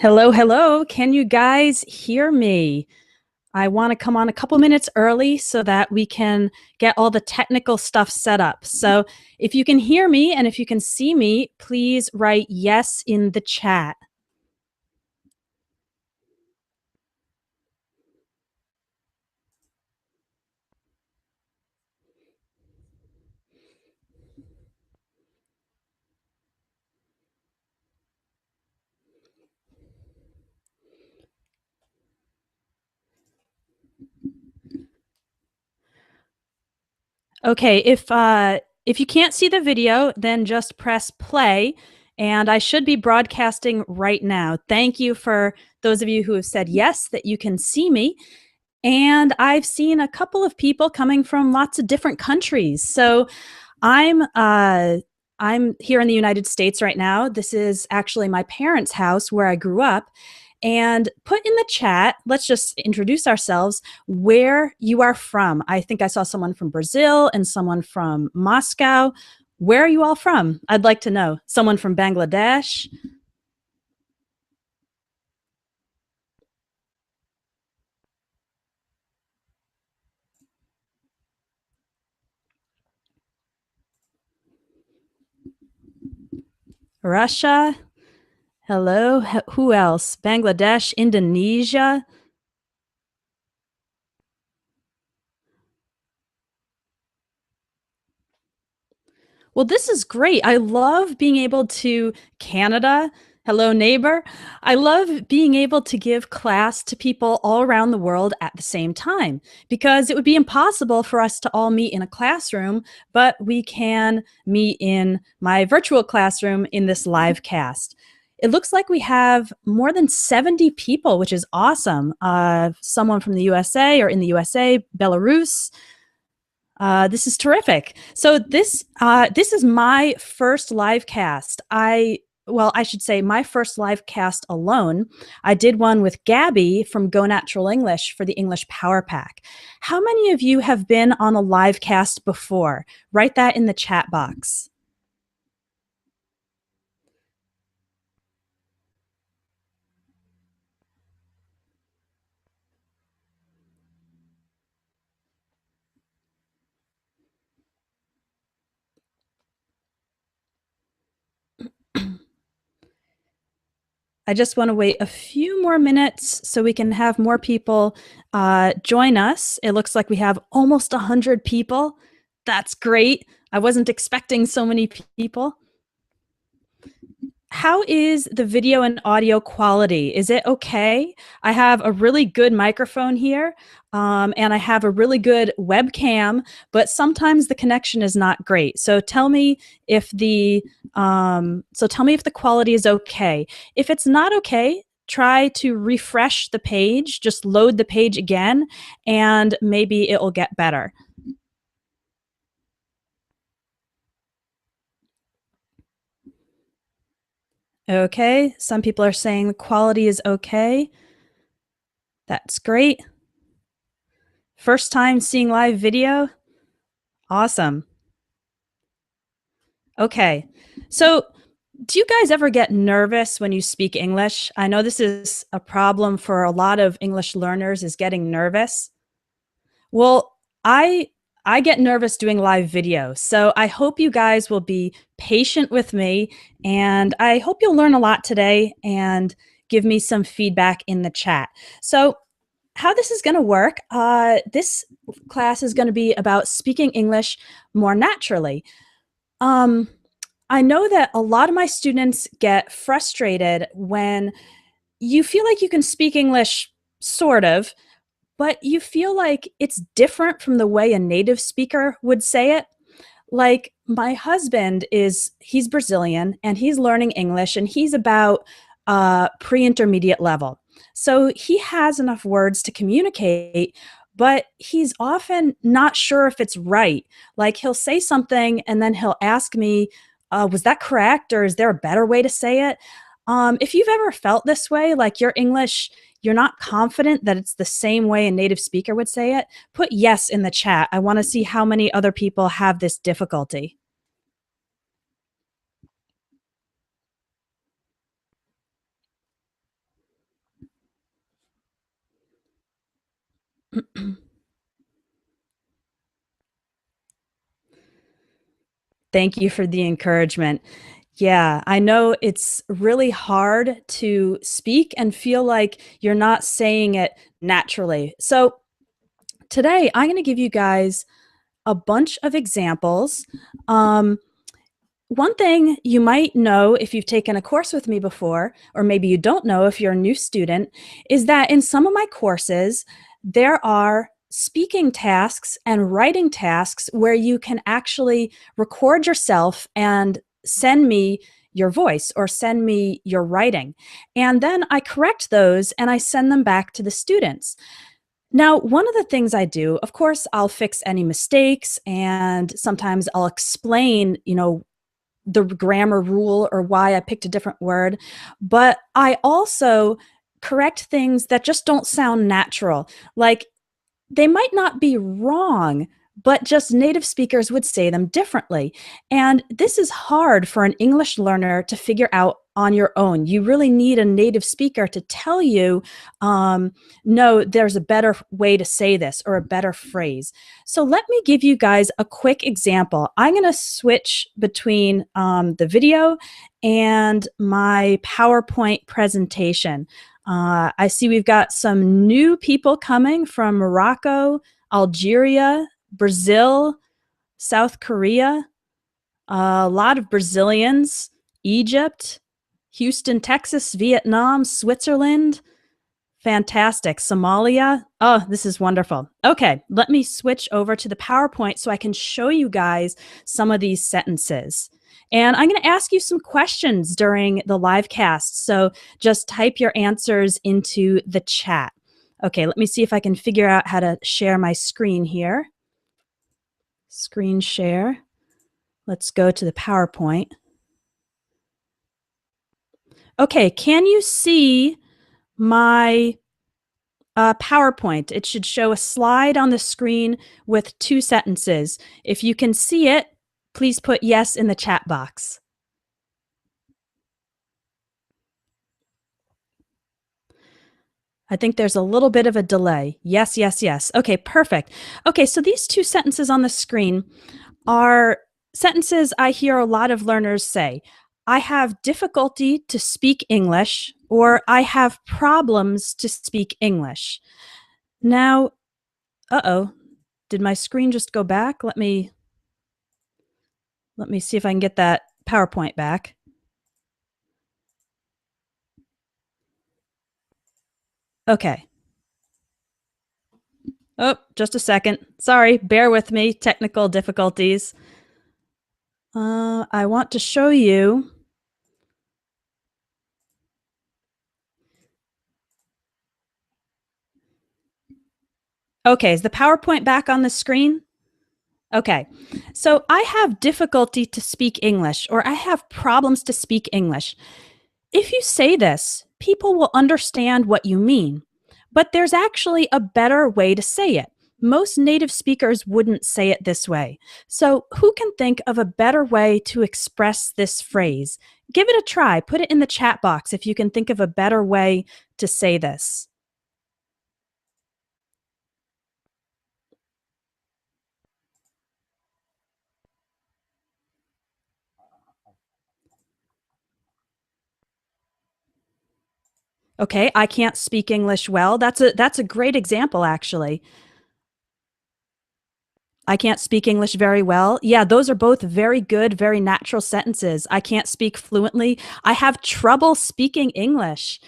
Hello, hello. Can you guys hear me? I want to come on a couple minutes early so that we can get all the technical stuff set up. So if you can hear me and if you can see me, please write yes in the chat. Okay, if you can't see the video, then just press play and I should be broadcasting right now. Thank you for those of you who have said yes that you can see me. And I've seen a couple of people coming from lots of different countries. So I'm uh I'm here in the United States right now. This is actually my parents' house where I grew up. And put in the chat, let's just introduce ourselves, where you are from. I think I saw someone from Brazil and someone from Moscow. Where are you all from? I'd like to know. Someone from Bangladesh. Russia. Hello. Who else? Bangladesh, Indonesia. Well, this is great. I love being able to Canada. Hello, neighbor. I love being able to give class to people all around the world at the same time because it would be impossible for us to all meet in a classroom, but we can meet in my virtual classroom in this live cast. It looks like we have more than 70 people, which is awesome. Someone from the USA or in the USA, Belarus, this is terrific. So this is my first live cast. I should say my first live cast alone. I did one with Gabby from Go Natural English for the English Power Pack. How many of you have been on a live cast before? Write that in the chat box. I just want to wait a few more minutes so we can have more people join us. It looks like we have almost 100 people. That's great. I wasn't expecting so many people. How is the video and audio quality? Is it okay? I have a really good microphone here, and I have a really good webcam, but sometimes the connection is not great. So tell me if the quality is okay. If it's not okay, try to refresh the page, just load the page again, and maybe it will get better. Okay, some people are saying the quality is okay. That's great. First time seeing live video? Awesome. Okay. So, do you guys ever get nervous when you speak English? I know this is a problem for a lot of English learners is getting nervous. Well, I get nervous doing live video. So, I hope you guys will be patient with me and I hope you'll learn a lot today and give me some feedback in the chat. So, how this is going to work, this class is going to be about speaking English more naturally. Um, I know that a lot of my students get frustrated when you feel like you can speak English, sort of, but you feel like it's different from the way a native speaker would say it. Like my husband he's Brazilian and he's learning English and he's about pre-intermediate level. So he has enough words to communicate, but he's often not sure if it's right. Like he'll say something and then he'll ask me, was that correct? Or is there a better way to say it? If you've ever felt this way, like your English, you're not confident that it's the same way a native speaker would say it, put yes in the chat. I want to see how many other people have this difficulty. Thank you for the encouragement. Yeah, I know it's really hard to speak and feel like you're not saying it naturally. So, today I'm going to give you guys a bunch of examples. Um, One thing you might know if you've taken a course with me before, or maybe you don't know if you're a new student, is that in some of my courses, there are speaking tasks and writing tasks where you can actually record yourself and send me your voice or send me your writing. And then I correct those and I send them back to the students. Now, one of the things I do, of course, I'll fix any mistakes and sometimes I'll explain, the grammar rule or why I picked a different word, but I also correct things that just don't sound natural. Like they might not be wrong, but just native speakers would say them differently. And this is hard for an English learner to figure out on your own. You really need a native speaker to tell you, no, there's a better way to say this or a better phrase. So let me give you guys a quick example. I'm going to switch between the video and my PowerPoint presentation. I see we've got some new people coming from Morocco, Algeria, Brazil, South Korea, a lot of Brazilians, Egypt, Houston, Texas, Vietnam, Switzerland. Fantastic. Somalia. Oh, this is wonderful. Okay, let me switch over to the PowerPoint so I can show you guys some of these sentences. And I'm going to ask you some questions during the live cast. So just type your answers into the chat. Okay, let me see if I can figure out how to share my screen here. Screen share. Let's go to the PowerPoint. Okay, can you see my PowerPoint? It should show a slide on the screen with 2 sentences. If you can see it, please put yes in the chat box. I think there's a little bit of a delay. Yes, yes, yes. Okay, perfect. Okay, so these 2 sentences on the screen are sentences I hear a lot of learners say. I have difficulty to speak English, or I have problems to speak English. Now, uh-oh, did my screen just go back? Let me see if I can get that PowerPoint back. Okay. Oh, just a second. Sorry, bear with me. Technical difficulties. I want to show you. Okay, is the PowerPoint back on the screen? Okay, so I have difficulty to speak English, or I have problems to speak English. If you say this, people will understand what you mean, but there's actually a better way to say it. Most native speakers wouldn't say it this way. So, who can think of a better way to express this phrase? Give it a try. Put it in the chat box if you can think of a better way to say this. Okay, I can't speak English well. That's a great example actually. I can't speak English very well. Yeah, those are both very good, very natural sentences. I can't speak fluently. I have trouble speaking English.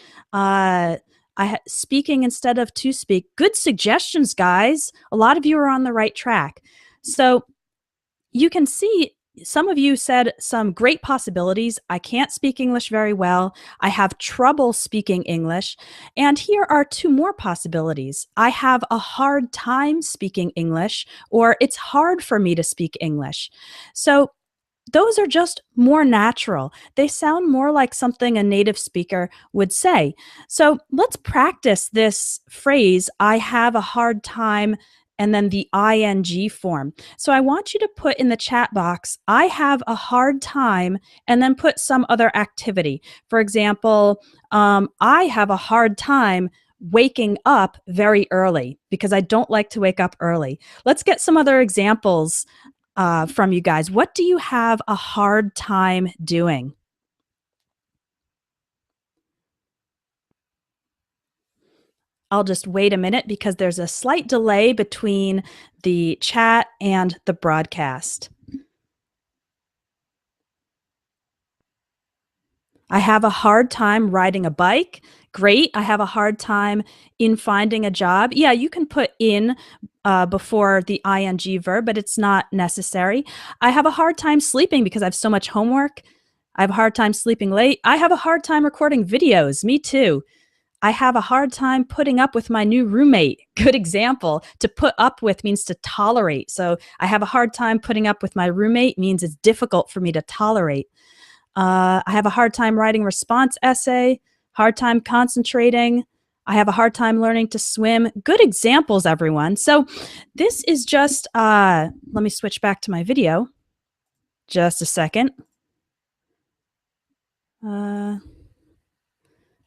Speaking instead of to speak. Good suggestions, guys. A lot of you are on the right track. So you can see some of you said some great possibilities. I can't speak English very well. I have trouble speaking English. And here are 2 more possibilities. I have a hard time speaking English, or it's hard for me to speak English. So those are just more natural. They sound more like something a native speaker would say. So let's practice this phrase, I have a hard time, and then the ing form. So I want you to put in the chat box, I have a hard time, and then put some other activity. For example, I have a hard time waking up very early because I don't like to wake up early. Let's get some other examples from you guys. What do you have a hard time doing? I'll just wait a minute because there's a slight delay between the chat and the broadcast. I have a hard time riding a bike. Great. I have a hard time in finding a job. Yeah, you can put in before the ing verb, but it's not necessary. I have a hard time sleeping because I have so much homework. I have a hard time sleeping late. I have a hard time recording videos. Me too. I have a hard time putting up with my new roommate. Good example. To put up with means to tolerate. So I have a hard time putting up with my roommate means it's difficult for me to tolerate. I have a hard time writing response essay, hard time concentrating. I have a hard time learning to swim. Good examples, everyone. So this is just, let me switch back to my video. Just a second.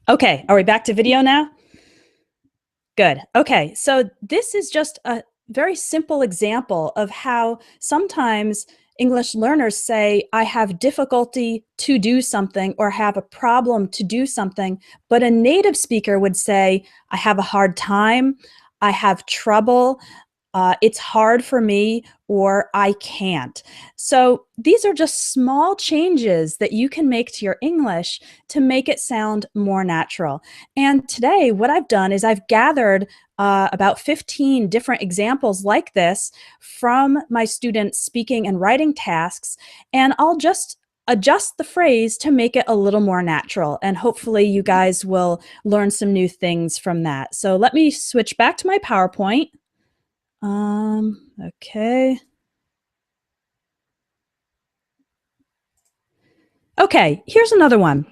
Okay, are we back to video now? Good. Okay, so this is just a very simple example of how sometimes English learners say, I have difficulty to do something or have a problem to do something, but a native speaker would say, I have a hard time, I have trouble, it's hard for me, or I can't. So these are just small changes that you can make to your English to make it sound more natural. And today, what I've done is I've gathered about 15 different examples like this from my students' speaking and writing tasks, and I'll just adjust the phrase to make it a little more natural. And hopefully you guys will learn some new things from that. So let me switch back to my PowerPoint. Okay. Okay, here's another one.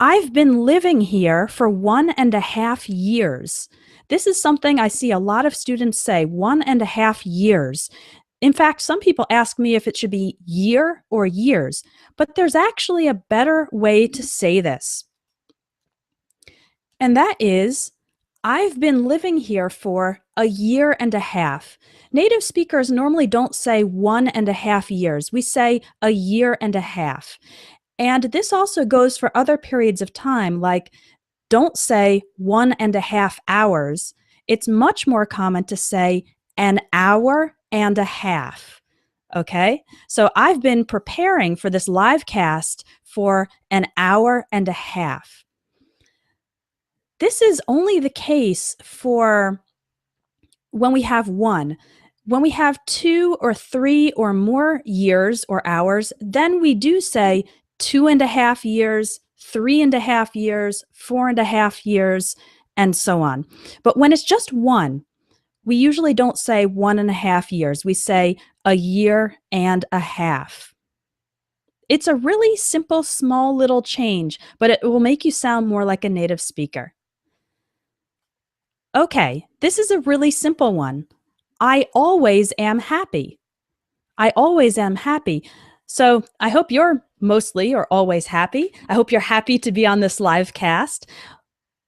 I've been living here for 1.5 years. This is something I see a lot of students say, 1.5 years. In fact, some people ask me if it should be year or years, but there's actually a better way to say this. And that is, I've been living here for 1.5 years. Native speakers normally don't say 1.5 years. We say 1.5 years. And this also goes for other periods of time, like don't say 1.5 hours. It's much more common to say 1.5 hours. Okay, so I've been preparing for this live cast for 1.5 hours. This is only the case for when we have one. When we have 2 or 3 or more years or hours, then we do say 2.5 years, 3.5 years, 4.5 years, and so on. But when it's just one, we usually don't say 1.5 years. We say 1.5 years. It's a really simple, small little change, but it will make you sound more like a native speaker. Okay, this is a really simple one. I always am happy. I always am happy. So I hope you're mostly or always happy. I hope you're happy to be on this live cast.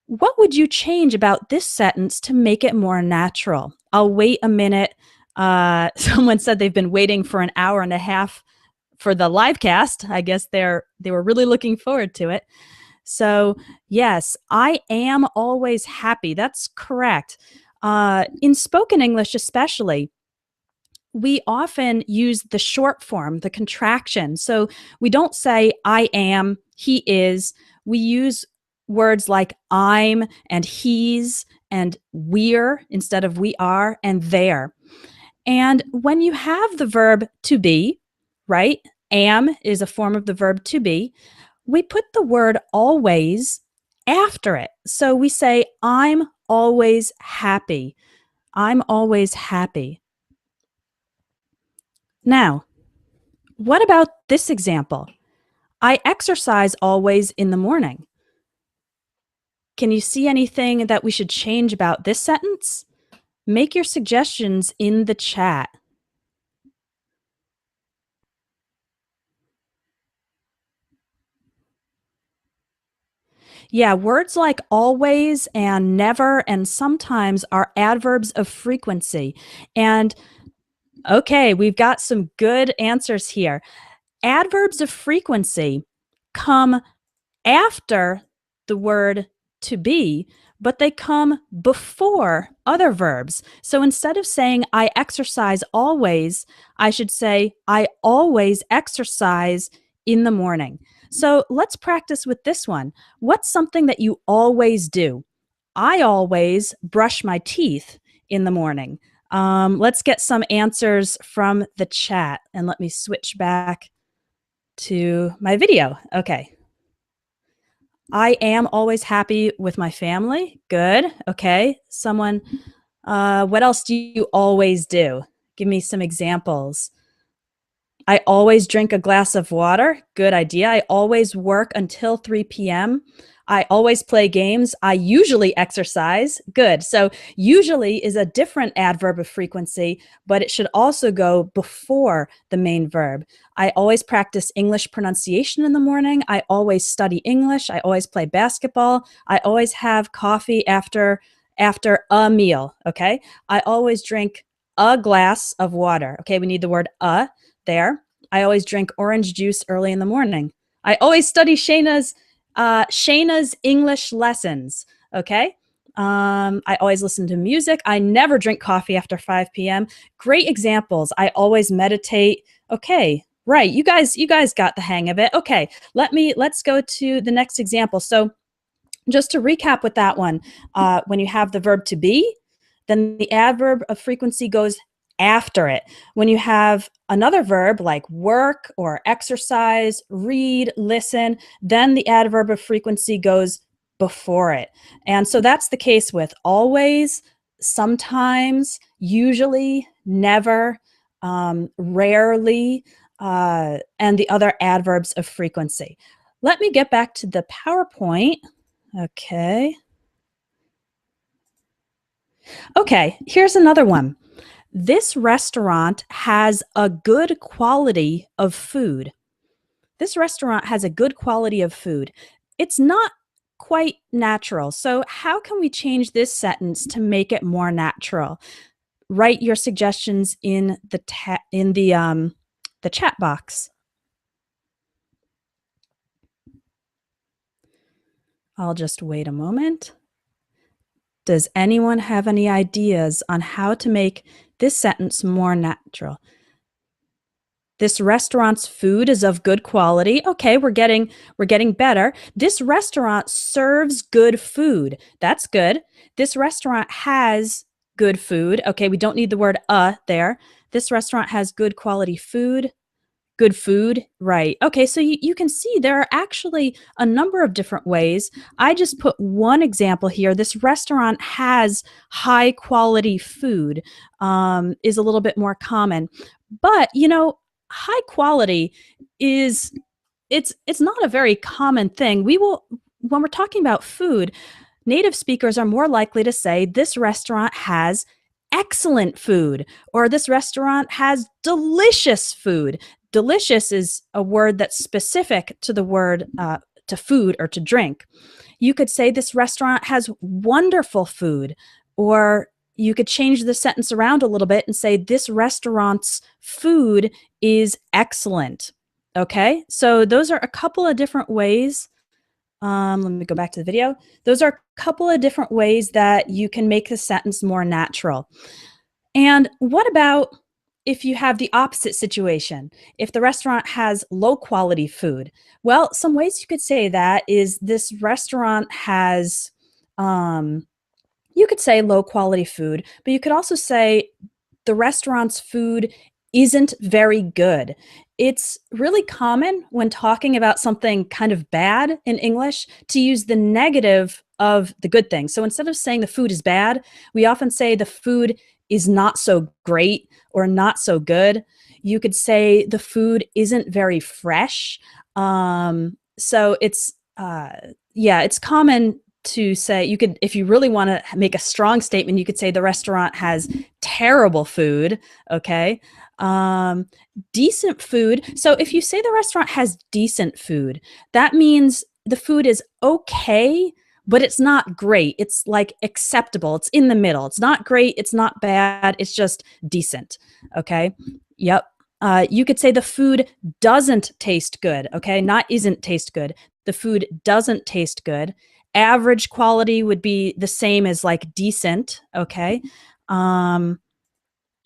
What would you change about this sentence to make it more natural? I'll wait a minute. Someone said they've been waiting for 1.5 hours for the live cast. I guess they were really looking forward to it. So yes, I am always happy. That's correct. In spoken English especially, we often use the short form, the contraction. So we don't say I am, he is. We use words like I'm and he's and we're instead of we are and they're. And when you have the verb to be, right? Am is a form of the verb to be. We put the word always after it. So we say, I'm always happy. I'm always happy. Now, what about this example? I exercise always in the morning. Can you see anything that we should change about this sentence? Make your suggestions in the chat. Yeah, words like always and never and sometimes are adverbs of frequency. And okay, we've got some good answers here. Adverbs of frequency come after the word to be, but they come before other verbs. So instead of saying I exercise always, I should say I always exercise in the morning. So let's practice with this one. What's something that you always do? I always brush my teeth in the morning. Let's get some answers from the chat, and let me switch back to my video. Okay. I am always happy with my family. Good. Okay. Someone, what else do you always do? Give me some examples. I always drink a glass of water. Good idea. I always work until 3 p.m. I always play games. I usually exercise. Good. So usually is a different adverb of frequency, but it should also go before the main verb. I always practice English pronunciation in the morning. I always study English. I always play basketball. I always have coffee after a meal. Okay. I always drink a glass of water. Okay. We need the word there. I always drink orange juice early in the morning. I always study Shayna's English lessons. Okay. I always listen to music. I never drink coffee after 5 p.m. Great examples. I always meditate. Okay. Right. You guys got the hang of it. Okay. Let's go to the next example. So just to recap with that one, when you have the verb to be, then the adverb of frequency goes after it. When you have another verb like work or exercise, read, listen, then the adverb of frequency goes before it. And so that's the case with always, sometimes, usually, never, rarely, and the other adverbs of frequency. Let me get back to the PowerPoint. Okay. Okay, here's another one. This restaurant has a good quality of food. This restaurant has a good quality of food. It's not quite natural. So how can we change this sentence to make it more natural? Write your suggestions in the chat box. I'll just wait a moment. Does anyone have any ideas on how to make this sentence more natural? This restaurant's food is of good quality. Okay, we're getting better. This restaurant serves good food. That's good. This restaurant has good food. Okay, we don't need the word there. This restaurant has good quality food. Good food, right. Okay, so you can see there are actually a number of different ways. I just put one example here. This restaurant has high quality food, is a little bit more common. But, high quality is, it's not a very common thing. When we're talking about food, native speakers are more likely to say this restaurant has excellent food, or this restaurant has delicious food. Delicious is a word that's specific to the word to food or to drink. You could say this restaurant has wonderful food, or you could change the sentence around a little bit and say this restaurant's food is excellent. Okay, so those are a couple of different ways. Let me go back to the video. Those are a couple of different ways that you can make the sentence more natural. And what about if you have the opposite situation? If the restaurant has low quality food? Well, some ways you could say that is this restaurant has, you could say low quality food, but you could also say the restaurant's food isn't very good. It's really common when talking about something kind of bad in English to use the negative of the good thing. So instead of saying the food is bad, we often say the food is not so great or not so good. You could say the food isn't very fresh. So it's, it's common to say, you could, if you really want to make a strong statement, you could say the restaurant has terrible food. Okay. Decent food. So if you say the restaurant has decent food, that means the food is okay, but it's not great. It's like acceptable. It's in the middle. It's not great. It's not bad. It's just decent. Okay. Yep. You could say the food doesn't taste good. Okay. Not isn't taste good. The food doesn't taste good. Average quality would be the same as like decent. Okay. Um,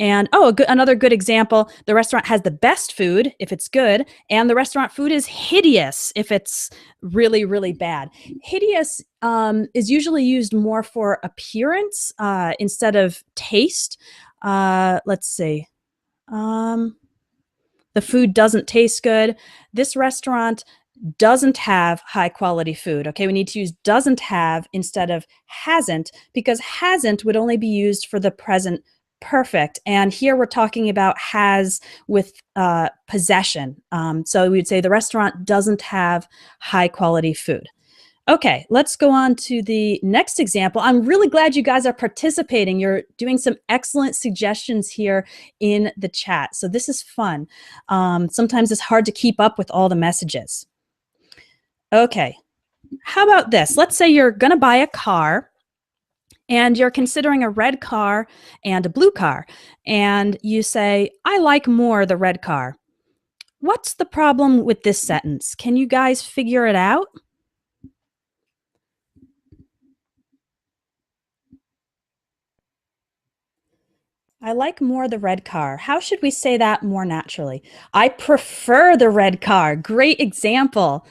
and another good example, the restaurant has the best food if it's good, and the restaurant food is hideous if it's really, really bad. Hideous is usually used more for appearance instead of taste. Let's see. Um, the food doesn't taste good. This restaurant doesn't have high quality food. Okay, we need to use doesn't have instead of hasn't, because hasn't would only be used for the present perfect. And here we're talking about has with possession. So we would say the restaurant doesn't have high quality food. Okay, let's go on to the next example. I'm really glad you guys are participating. You're doing some excellent suggestions here in the chat. So this is fun. Sometimes it's hard to keep up with all the messages. Okay, how about this? Let's say you're going to buy a car and you're considering a red car and a blue car. And you say, I like more the red car. What's the problem with this sentence? Can you guys figure it out? I like more the red car. How should we say that more naturally? I prefer the red car. Great example.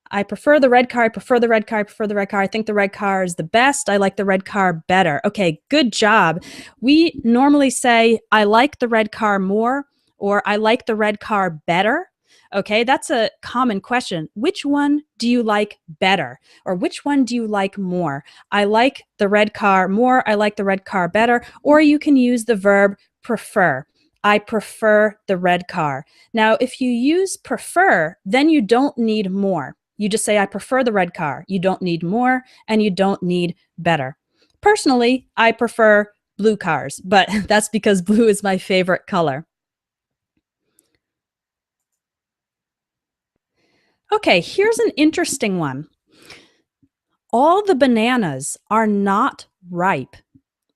I prefer the red car. I prefer the red car. I prefer the red car. I think the red car is the best. I like the red car better. Okay, good job. We normally say, I like the red car more, or I like the red car better. Okay, that's a common question. Which one do you like better? Or which one do you like more? I like the red car more. I like the red car better. Or you can use the verb prefer. I prefer the red car. Now, if you use prefer, then you don't need more. You just say, I prefer the red car. You don't need more and you don't need better. Personally, I prefer blue cars, but that's because blue is my favorite color. Okay, here's an interesting one. All the bananas are not ripe.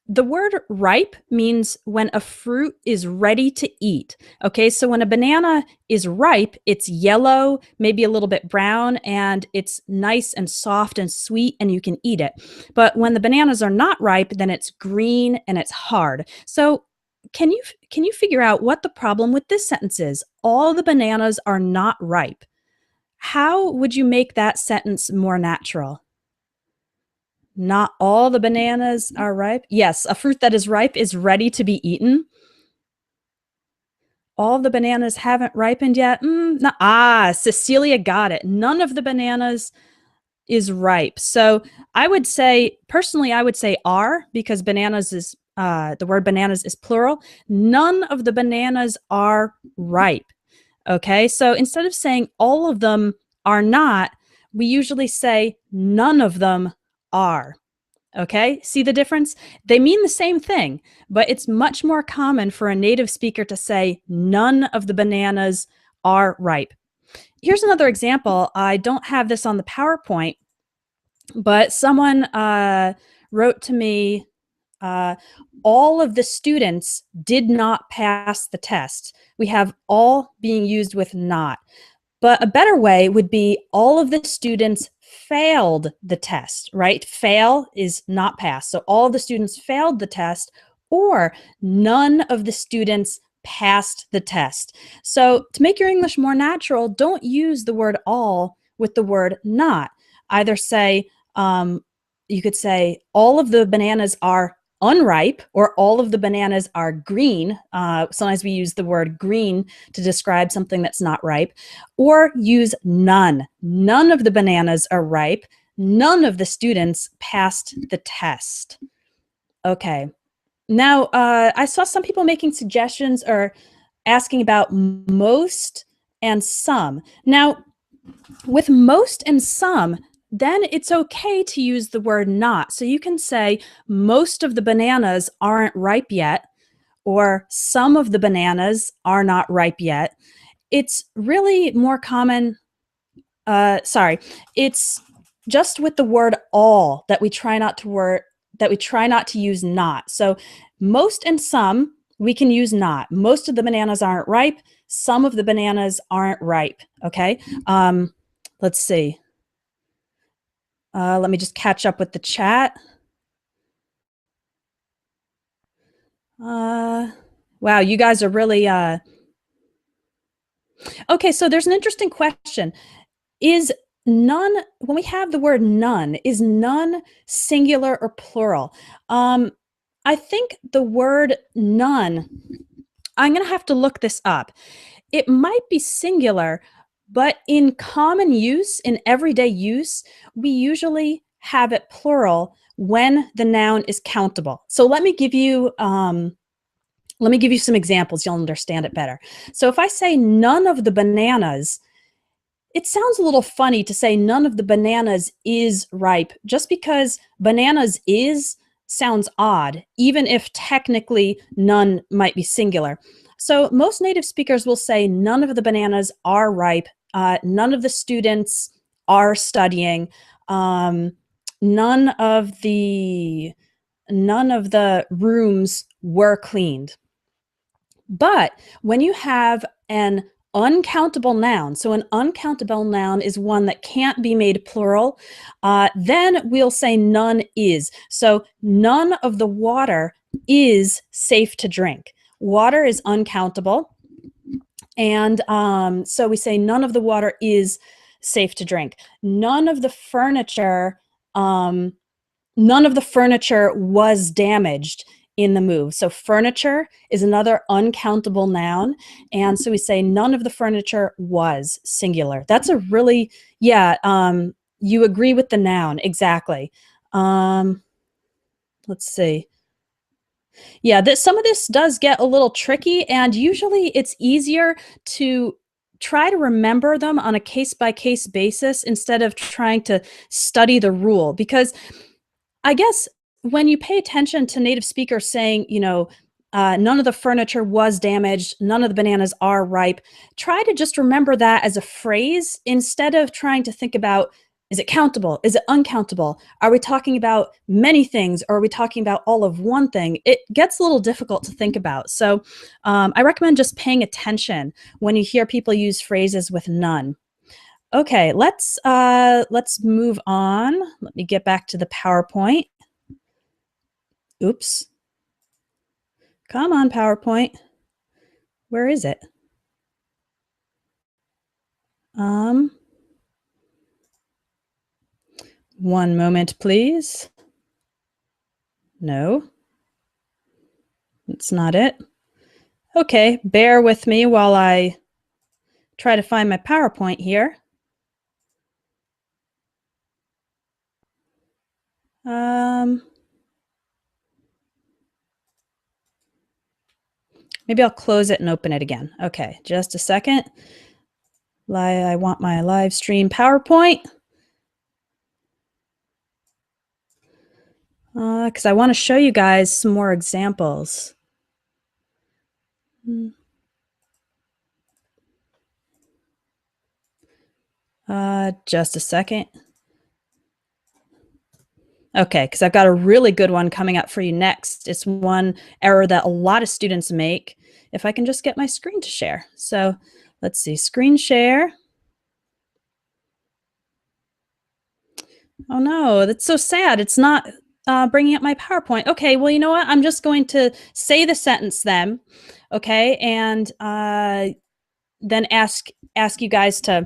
The word ripe means when a fruit is ready to eat. Okay, so when a banana is ripe, it's yellow, maybe a little bit brown, and it's nice and soft and sweet, and you can eat it. But when the bananas are not ripe, then it's green and it's hard. So can you figure out what the problem with this sentence is? All the bananas are not ripe. How would you make that sentence more natural? Not all the bananas are ripe. Yes, a fruit that is ripe is ready to be eaten. All the bananas haven't ripened yet. Cecilia got it. None of the bananas is ripe. So I would say, personally, I would say are, because bananas is, the word bananas is plural. None of the bananas are ripe. Okay, so instead of saying all of them are not, we usually say none of them are. Okay, see the difference? They mean the same thing, but it's much more common for a native speaker to say none of the bananas are ripe. Here's another example. I don't have this on the PowerPoint, but someone wrote to me, all of the students did not pass the test. We have all being used with not. But a better way would be all of the students failed the test, right? Fail is not pass. So all of the students failed the test, or none of the students passed the test. So to make your English more natural, don't use the word all with the word not. Either say, you could say, all of the bananas are unripe, or all of the bananas are green. Sometimes we use the word green to describe something that's not ripe, or use none. None of the bananas are ripe. None of the students passed the test. Okay. Now, I saw some people making suggestions or asking about most and some. Now, with most and some, then it's okay to use the word not. So you can say most of the bananas aren't ripe yet, or some of the bananas are not ripe yet. It's really more common sorry, it's just with the word all that we try not to use not. So most and some, we can use not. Most of the bananas aren't ripe. Some of the bananas aren't ripe. Okay. Let's see. Let me just catch up with the chat. Wow, you guys are really, okay, so there's an interesting question. Is none, when we have the word none, is none singular or plural? I think the word none, I'm going to have to look this up. It might be singular, but in common use, in everyday use, we usually have it plural when the noun is countable. So let me give you some examples. You'll understand it better. So if I say none of the bananas, it sounds a little funny to say none of the bananas is ripe, just because bananas is sounds odd, even if technically none might be singular. So most native speakers will say none of the bananas are ripe, none of the students are studying, none of the rooms were cleaned. But when you have an uncountable noun, so an uncountable noun is one that can't be made plural, then we'll say none is. So none of the water is safe to drink. Water is uncountable. And so we say none of the water is safe to drink. None of the furniture was damaged in the move. So furniture is another uncountable noun. And so we say none of the furniture was singular. That's a really, yeah, you agree with the noun, exactly. Let's see. Yeah, some of this does get a little tricky, and usually it's easier to try to remember them on a case-by-case basis instead of trying to study the rule, because I guess when you pay attention to native speakers saying, none of the furniture was damaged, none of the bananas are ripe, try to just remember that as a phrase instead of trying to think about, is it countable? Is it uncountable? Are we talking about many things, or are we talking about all of one thing? It gets a little difficult to think about. So I recommend just paying attention when you hear people use phrases with none. Okay, let's move on. Let me get back to the PowerPoint. Oops. Come on, PowerPoint. Where is it? One moment, please. No, that's not it. Okay, bear with me while I try to find my PowerPoint here. Maybe I'll close it and open it again. Okay, just a second. I want my live stream PowerPoint. Because I want to show you guys some more examples. Just a second. Okay, because I've got a really good one coming up for you next. It's one error that a lot of students make. If I can just get my screen to share. So let's see, screen share. Oh no, that's so sad. It's not bringing up my PowerPoint. Okay, well, you know what? I'm just going to say the sentence then, okay, and then ask you guys to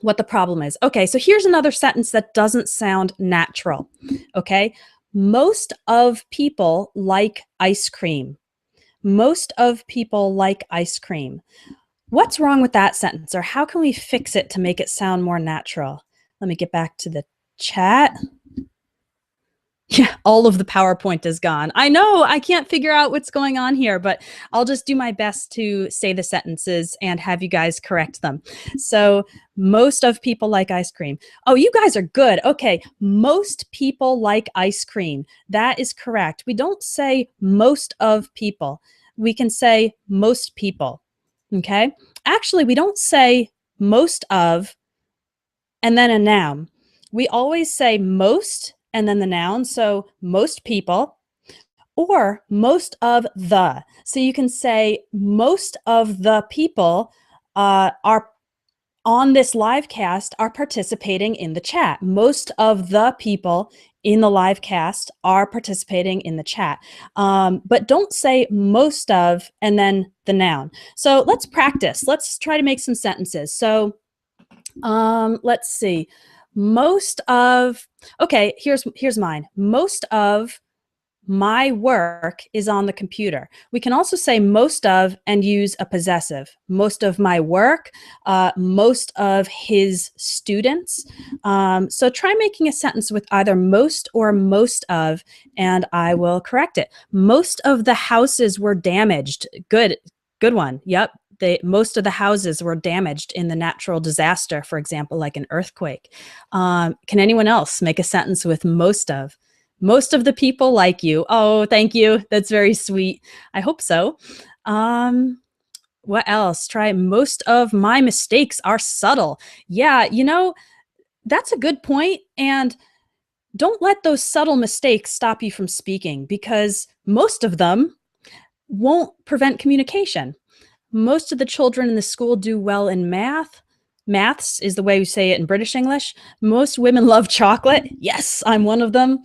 what the problem is. Okay, so here's another sentence that doesn't sound natural, okay? Most of people like ice cream. Most of people like ice cream. What's wrong with that sentence, or how can we fix it to make it sound more natural? Let me get back to the chat. Yeah, all of the PowerPoint is gone. I know, I can't figure out what's going on here, but I'll just do my best to say the sentences and have you guys correct them. So most of people like ice cream. Oh, you guys are good. Okay, most people like ice cream. That is correct. We don't say most of people. We can say most people, okay? Actually, we don't say most of, and then a noun. We always say most and then the noun. So most people or most of the. So you can say most of the people are on this live cast are participating in the chat. Most of the people in the live cast are participating in the chat. But don't say most of and then the noun. So let's practice. Let's try to make some sentences. So let's see. Most of, okay, here's mine. Most of my work is on the computer. We can also say most of and use a possessive. Most of my work, most of his students. So try making a sentence with either most or most of, and I will correct it. Most of the houses were damaged. Good one. Yep. Most of the houses were damaged in the natural disaster, for example, like an earthquake. Can anyone else make a sentence with most of? Most of the people like you. Oh, thank you. That's very sweet. I hope so. What else? Try most of my mistakes are subtle. Yeah, that's a good point. And don't let those subtle mistakes stop you from speaking because most of them won't prevent communication. Most of the children in the school do well in math. Maths is the way we say it in British English. Most women love chocolate. Yes, I'm one of them.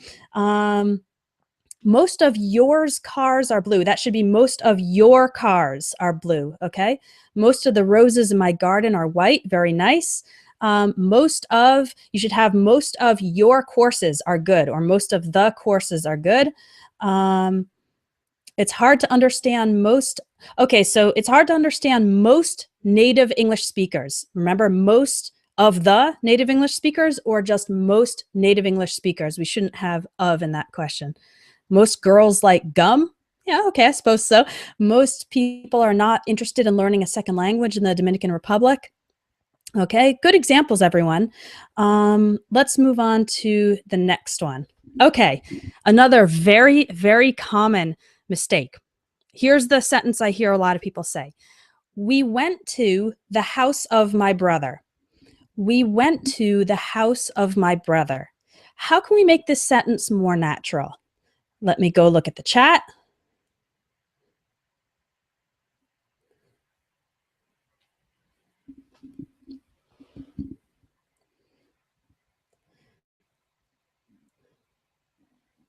Most of yours cars are blue. That should be most of your cars are blue, okay? Most of the roses in my garden are white. Very nice. You should have most of your courses are good or most of the courses are good. It's hard to understand most. Okay, so it's hard to understand most native English speakers. Remember, most of the native English speakers or just most native English speakers? We shouldn't have of in that question. Most girls like gum. Yeah, okay, I suppose so. Most people are not interested in learning a second language in the Dominican Republic. Okay, good examples, everyone. Let's move on to the next one. Okay, another very, very common mistake. Here's the sentence I hear a lot of people say. We went to the house of my brother. We went to the house of my brother. How can we make this sentence more natural? Let me go look at the chat.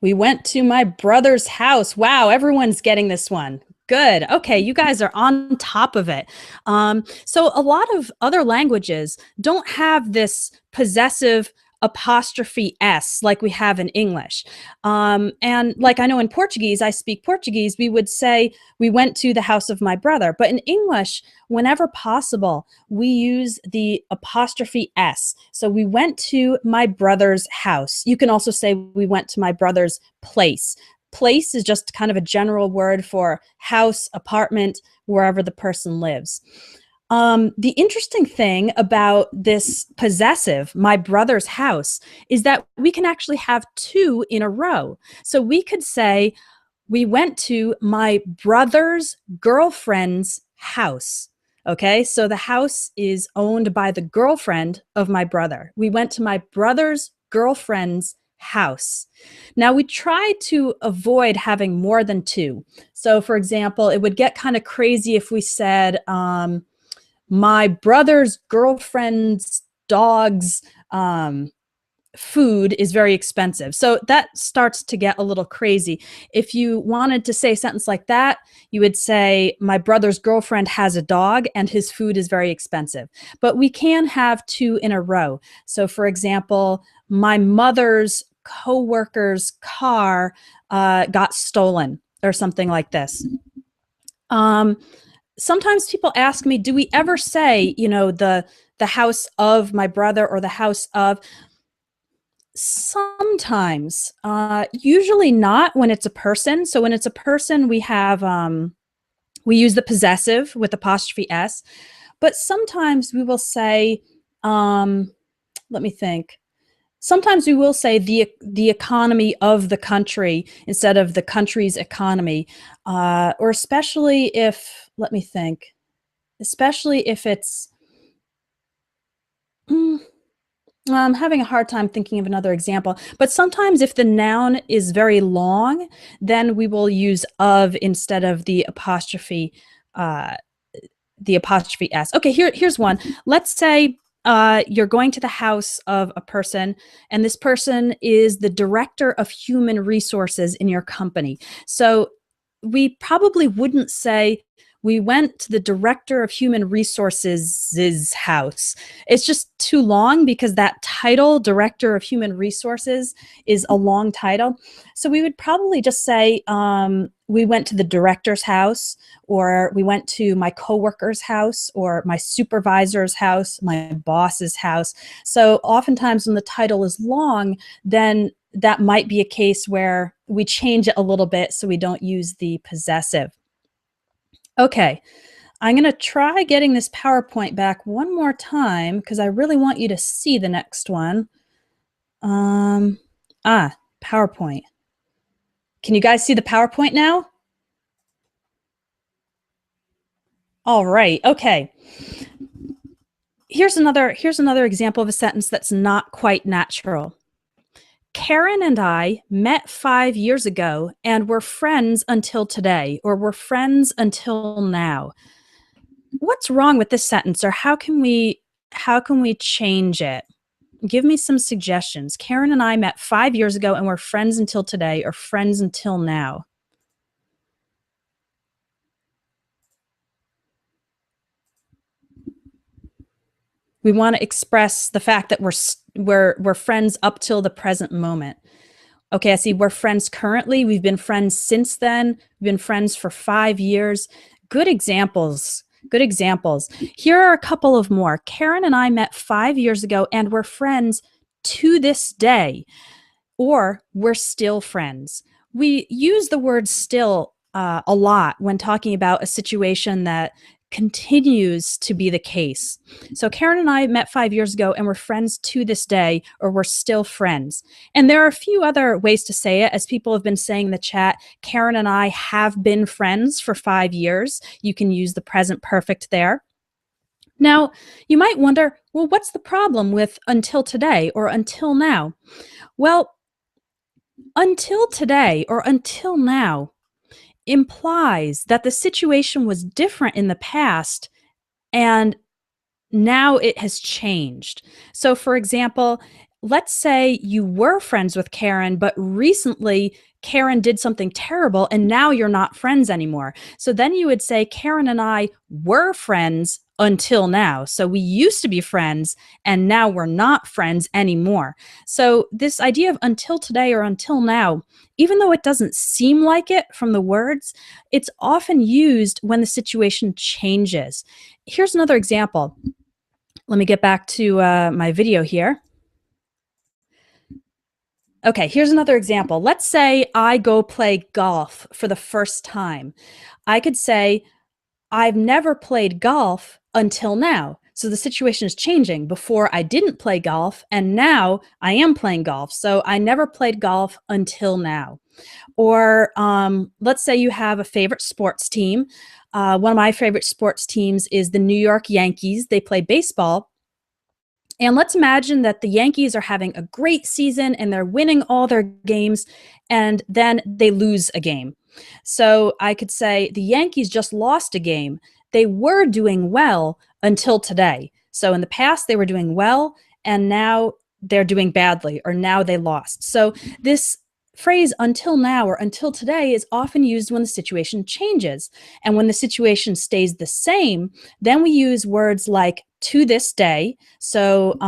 We went to my brother's house. Wow, everyone's getting this one. Good. Okay, you guys are on top of it. So a lot of other languages don't have this possessive apostrophe S like we have in English. And like I know in Portuguese, I speak Portuguese, we would say we went to the house of my brother. But in English, whenever possible, we use the apostrophe S. So we went to my brother's house. You can also say we went to my brother's place. Place is just kind of a general word for house, apartment, wherever the person lives. The interesting thing about this possessive, my brother's house, is that we can actually have two in a row. So we could say, we went to my brother's girlfriend's house. Okay, so the house is owned by the girlfriend of my brother. We went to my brother's girlfriend's house. Now we try to avoid having more than two. So for example, it would get kind of crazy if we said, my brother's girlfriend's dog's food is very expensive. So that starts to get a little crazy. If you wanted to say a sentence like that, you would say, my brother's girlfriend has a dog and his food is very expensive. But we can have two in a row. So for example, my mother's coworker's car got stolen or something like this. Sometimes people ask me, do we ever say, the house of my brother or the house of? Sometimes, usually not when it's a person. So when it's a person, we have, we use the possessive with apostrophe S, but sometimes we will say, let me think. Sometimes we will say the economy of the country instead of the country's economy, or especially if, let me think, especially if it's, I'm having a hard time thinking of another example, but sometimes if the noun is very long, then we will use of instead of uh, the apostrophe s. Okay, here's one. Let's say you're going to the house of a person, and this person is the director of human resources in your company. So we probably wouldn't say we went to the director of human resources' house. It's just too long because that title, director of human resources, is a long title. So we would probably just say we went to the director's house, or we went to my coworker's house, or my supervisor's house, my boss's house. So oftentimes when the title is long, then that might be a case where we change it a little bit so we don't use the possessive. Okay, I'm going to try getting this PowerPoint back one more time because I really want you to see the next one. PowerPoint. Can you guys see the PowerPoint now? All right, okay. Here's another example of a sentence that's not quite natural. Karen and I met 5 years ago and were friends until today, or were friends until now. What's wrong with this sentence, or how can we change it? Give me some suggestions. Karen and I met 5 years ago and were friends until today, or friends until now. We want to express the fact that we're friends up till the present moment. Okay, I see we're friends currently. We've been friends since then. We've been friends for 5 years. Good examples. Good examples. Here are a couple of more. Karen and I met 5 years ago and we're friends to this day, or we're still friends. We use the word still a lot when talking about a situation that continues to be the case. So Karen and I met 5 years ago and we're friends to this day, or we're still friends. And there are a few other ways to say it. As people have been saying in the chat, Karen and I have been friends for 5 years. You can use the present perfect there. Now, you might wonder, well, what's the problem with until today or until now? Well, until today or until now implies that the situation was different in the past and now it has changed. So, for example, let's say you were friends with Karen, but recently Karen did something terrible and now you're not friends anymore. So then you would say Karen and I were friends until now. So we used to be friends and now we're not friends anymore. So this idea of until today or until now, even though it doesn't seem like it from the words, it's often used when the situation changes. Here's another example. Let me get back to my video here. Okay, here's another example. Let's say I go play golf for the first time. I could say, I've never played golf until now. So the situation is changing. Before I didn't play golf, and now I am playing golf. So I never played golf until now. Or let's say you have a favorite sports team. One of my favorite sports teams is the New York Yankees. They play baseball. And let's imagine that the Yankees are having a great season and they're winning all their games, and then they lose a game. So I could say the Yankees just lost a game. They were doing well until today. So in the past, they were doing well, and now they're doing badly, or now they lost. So this phrase until now or until today is often used when the situation changes. And when the situation stays the same, then we use words like to this day. So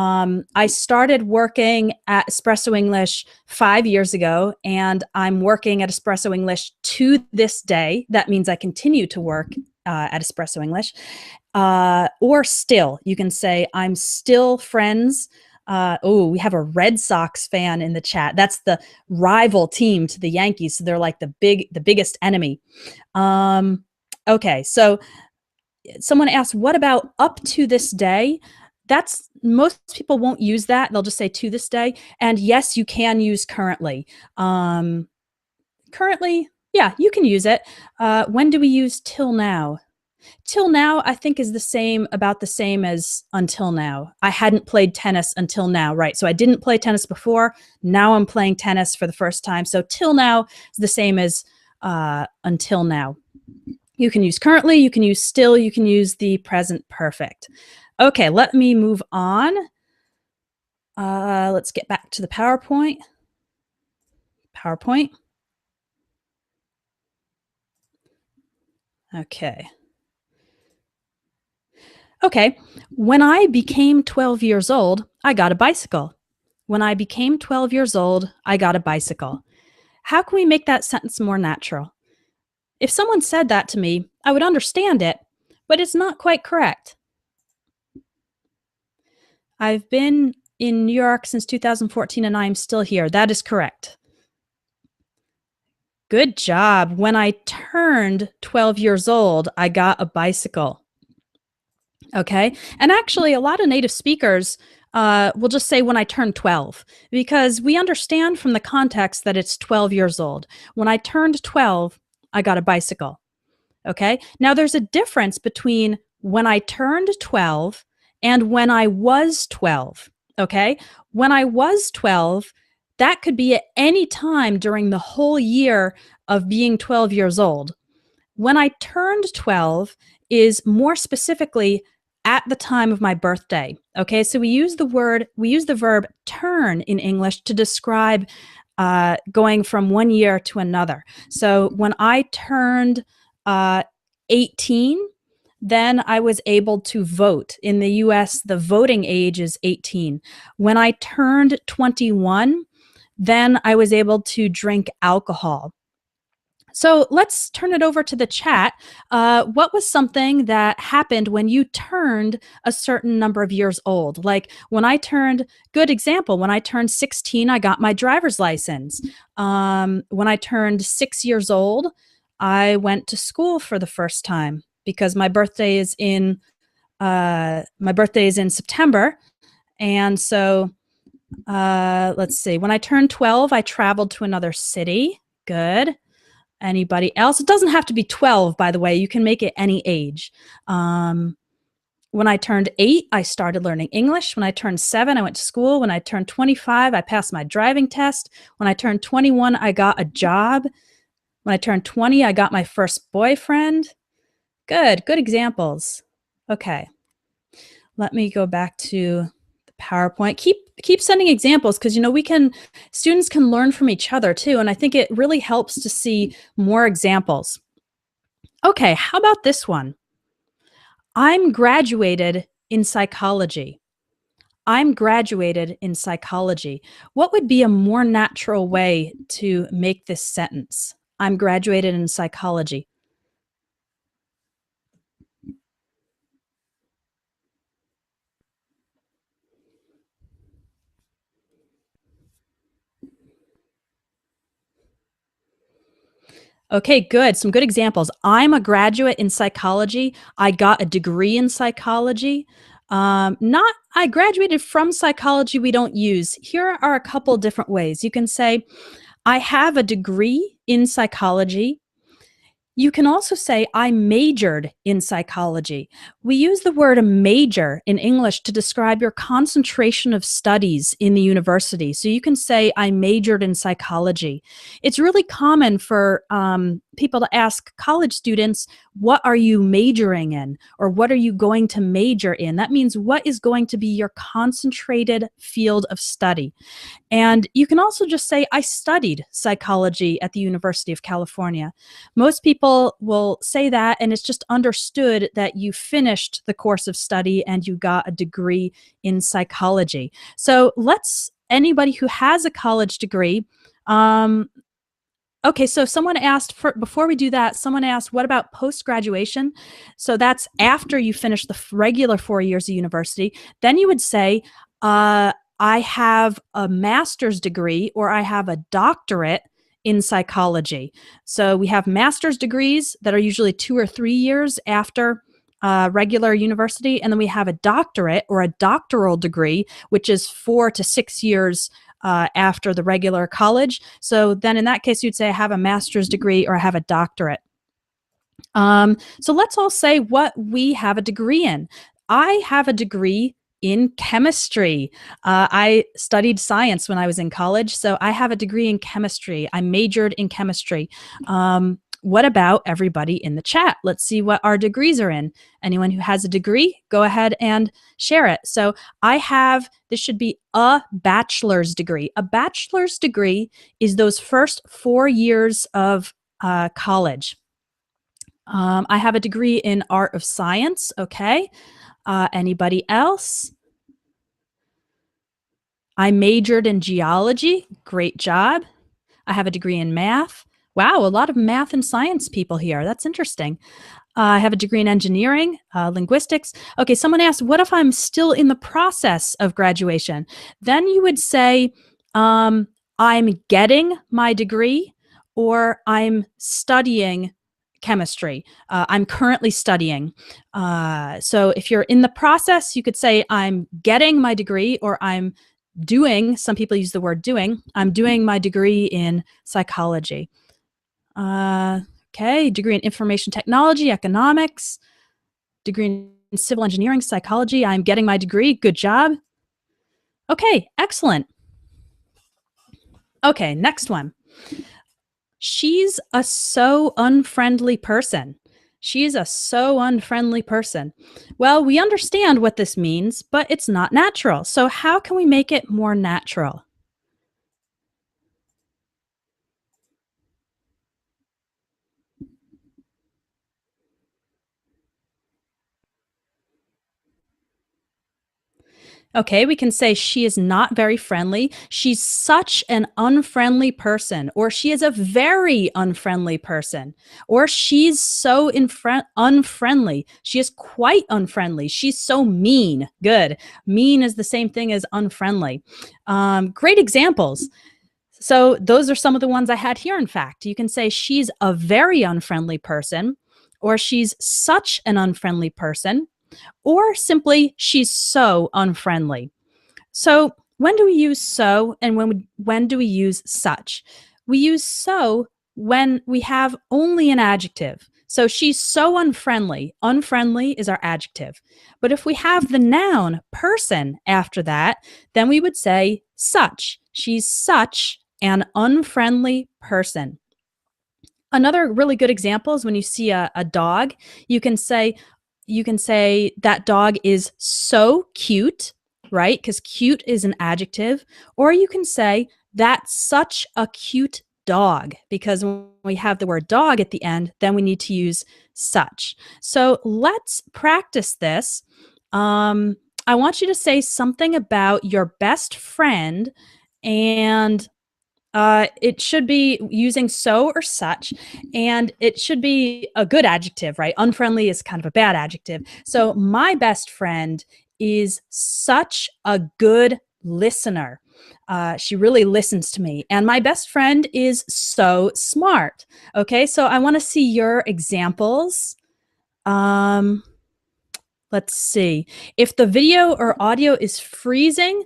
I started working at Espresso English 5 years ago, and I'm working at Espresso English to this day. That means I continue to work at Espresso English. Or still, you can say, I'm still friends. We have a Red Sox fan in the chat. That's the rival team to the Yankees. So they're like the biggest enemy. Okay, so someone asked, what about up to this day? That's, most people won't use that. They'll just say to this day. And yes, you can use currently. Currently, yeah, you can use it. When do we use till now? Till now, I think is about the same as until now. I hadn't played tennis until now, right? So I didn't play tennis before. Now I'm playing tennis for the first time. So till now is the same as until now. You can use currently, you can use still, you can use the present perfect. Okay, let me move on. Let's get back to the PowerPoint. Okay. Okay. When I became 12 years old, I got a bicycle. When I became 12 years old, I got a bicycle. How can we make that sentence more natural? If someone said that to me, I would understand it, but it's not quite correct. I've been in New York since 2014 and I'm still here. That is correct. Good job. When I turned 12 years old, I got a bicycle. Okay. And actually, a lot of native speakers will just say when I turned 12, because we understand from the context that it's 12 years old. When I turned 12, I got a bicycle. Okay. Now, there's a difference between when I turned 12 and when I was 12. Okay. When I was 12, that could be at any time during the whole year of being 12 years old. When I turned 12 is more specifically at the time of my birthday. Okay, so we use the verb turn in English to describe going from one year to another. So when I turned 18, then I was able to vote. In the US, the voting age is 18. When I turned 21, then I was able to drink alcohol. So let's turn it over to the chat. What was something that happened when you turned a certain number of years old? Like when I turned, good example, when I turned 16, I got my driver's license. When I turned 6 years old, I went to school for the first time because my birthday is in September. And so let's see, when I turned 12, I traveled to another city. Good. Anybody else? It doesn't have to be 12, by the way. You can make it any age. When I turned 8, I started learning English. When I turned 7, I went to school. When I turned 25, I passed my driving test. When I turned 21, I got a job. When I turned 20, I got my first boyfriend. Good examples. Okay. Let me go back to the PowerPoint. Keep sending examples because students can learn from each other too, and I think it really helps to see more examples. Okay, how about this one? I'm graduated in psychology. I'm graduated in psychology. What would be a more natural way to make this sentence? I'm graduated in psychology. Okay, good. Some good examples. I'm a graduate in psychology. I got a degree in psychology. Not, I graduated from psychology, we don't use. Here are a couple different ways. You can say, I have a degree in psychology. You can also say, I majored in psychology. We use the word major in English to describe your concentration of studies in the university. So you can say, I majored in psychology. It's really common for people to ask college students, what are you majoring in? Or what are you going to major in? That means what is going to be your concentrated field of study. And you can also just say, I studied psychology at the University of California. Most people will say that, and it's just understood that you finished the course of study and you got a degree in psychology. So anybody who has a college degree, okay, so someone asked, before we do that, someone asked, what about post-graduation? So that's after you finish the regular 4 years of university. Then you would say, I have a master's degree or I have a doctorate in psychology. So we have master's degrees that are usually 2 or 3 years after regular university. And then we have a doctorate or a doctoral degree, which is 4 to 6 years after the regular college. So then in that case, you'd say I have a master's degree or I have a doctorate. So let's all say what we have a degree in. I have a degree in chemistry. I studied science when I was in college, so I have a degree in chemistry. I majored in chemistry. What about everybody in the chat? Let's see what our degrees are in. Anyone who has a degree, go ahead and share it. So this should be a bachelor's degree. A bachelor's degree is those first 4 years of college. I have a degree in art of science. Okay. Anybody else? I majored in geology. Great job. I have a degree in math. Wow, a lot of math and science people here. That's interesting. I have a degree in engineering, linguistics. Okay, someone asked, what if I'm still in the process of graduation? Then you would say, I'm getting my degree or I'm studying chemistry. I'm currently studying. So if you're in the process, you could say, I'm getting my degree or I'm doing, some people use the word doing, I'm doing my degree in psychology. Okay, degree in information technology, economics, degree in civil engineering, psychology. I'm getting my degree. Good job. Okay, excellent. Okay, next one. She's a so unfriendly person. She's a so unfriendly person. Well, we understand what this means, but it's not natural. So, how can we make it more natural? Okay, we can say she is not very friendly. She's such an unfriendly person, or she is a very unfriendly person, or she's so unfriendly. She is quite unfriendly. She's so mean. Good. Mean is the same thing as unfriendly. Great examples. So, those are some of the ones I had here. In fact, you can say she's a very unfriendly person, or she's such an unfriendly person, or simply she's so unfriendly. So, when do we use so and when do we use such? We use so when we have only an adjective. So she's so unfriendly. Unfriendly is our adjective. But if we have the noun person after that, then we would say such. She's such an unfriendly person. Another really good example is when you see a dog, you can say that dog is so cute, right? Because cute is an adjective. Or you can say that's such a cute dog, because when we have the word dog at the end, then we need to use such. So let's practice this. I want you to say something about your best friend, and it should be using so or such, and it should be a good adjective, right? Unfriendly is kind of a bad adjective. So, my best friend is such a good listener. She really listens to me. And my best friend is so smart. Okay, so I want to see your examples. Um, let's see. If the video or audio is freezing,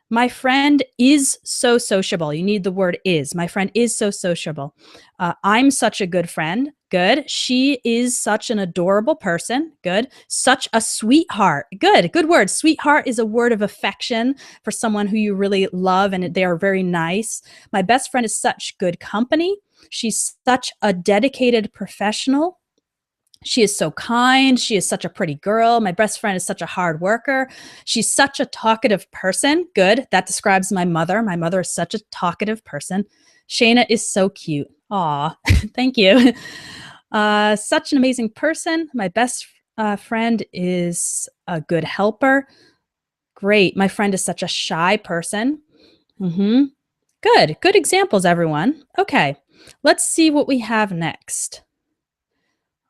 my friend is so sociable. You need the word is. My friend is so sociable. I'm such a good friend. Good. She is such an adorable person. Good. Such a sweetheart. Good. Good word. Sweetheart is a word of affection for someone who you really love and they are very nice. My best friend is such good company. She's such a dedicated professional. She is so kind. She is such a pretty girl. My best friend is such a hard worker. She's such a talkative person. Good. That describes my mother. My mother is such a talkative person. Shayna is so cute. Aw, thank you. Such an amazing person. My best friend is a good helper. Great. My friend is such a shy person. Mm-hmm. Good. Good examples, everyone. Okay. Let's see what we have next.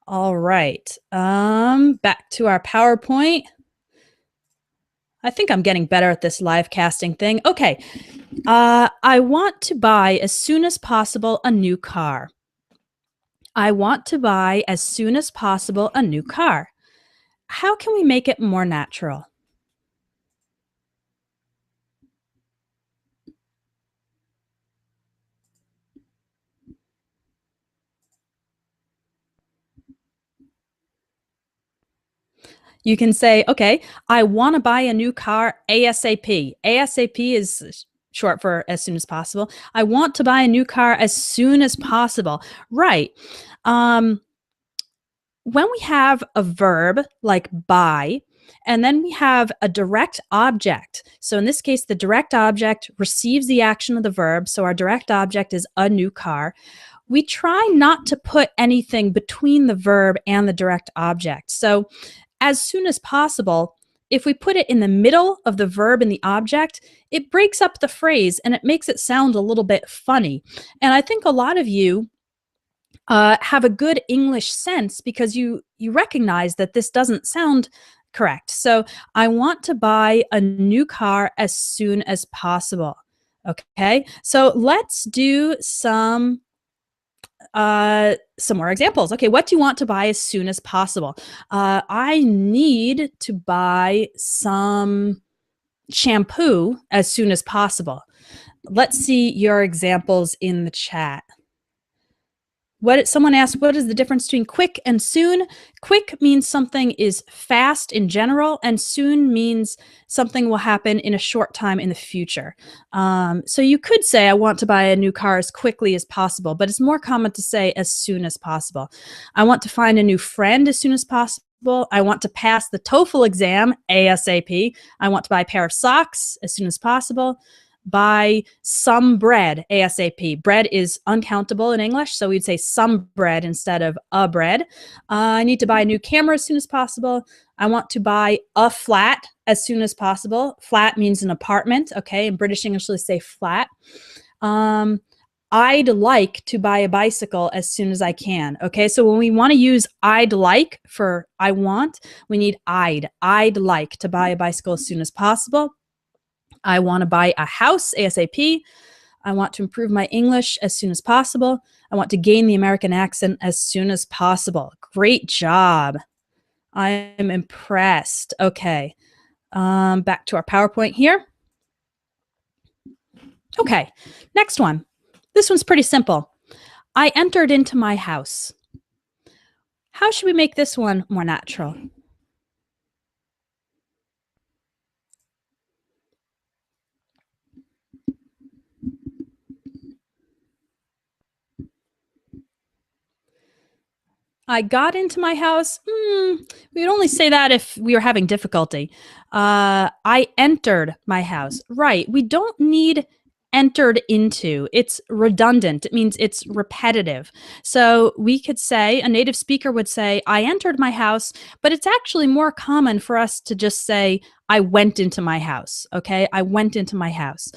All right. Back to our PowerPoint. I think I'm getting better at this live casting thing. Okay. I want to buy as soon as possible a new car. I want to buy as soon as possible a new car. How can we make it more natural? You can say, okay, I want to buy a new car ASAP. ASAP is short for as soon as possible. I want to buy a new car as soon as possible. Right. Um, when we have a verb like buy, and then we have a direct object. So in this case, the direct object receives the action of the verb. So our direct object is a new car. We try not to put anything between the verb and the direct object. So as soon as possible, if we put it in the middle of the verb and the object, it breaks up the phrase and it makes it sound a little bit funny. And I think a lot of you have a good English sense because you recognize that this doesn't sound correct. So I want to buy a new car as soon as possible. Okay, so let's do some more examples. Okay, what do you want to buy as soon as possible? I need to buy some shampoo as soon as possible. Let's see your examples in the chat. Someone asked, what is the difference between quick and soon? Quick means something is fast in general, and soon means something will happen in a short time in the future. So you could say, I want to buy a new car as quickly as possible, but it's more common to say as soon as possible. I want to find a new friend as soon as possible. I want to pass the TOEFL exam ASAP. I want to buy a pair of socks as soon as possible. Buy some bread ASAP. Bread is uncountable in English, so we'd say some bread instead of a bread. I need to buy a new camera as soon as possible. I want to buy a flat as soon as possible. Flat means an apartment, okay? In British English, they say flat. I'd like to buy a bicycle as soon as I can, okay? So when we want to use I'd like for I want, we need I'd. I'd like to buy a bicycle as soon as possible. I want to buy a house ASAP. I want to improve my English as soon as possible. I want to gain the American accent as soon as possible. Great job. I'm impressed. Okay. Back to our PowerPoint here. Okay. Next one. This one's pretty simple. I entered into my house. How should we make this one more natural? I got into my house. We would only say that if we were having difficulty. I entered my house. Right. We don't need entered into. It's redundant. It means it's repetitive. So we could say, a native speaker would say, I entered my house, but it's actually more common for us to just say, I went into my house. Okay. I went into my house.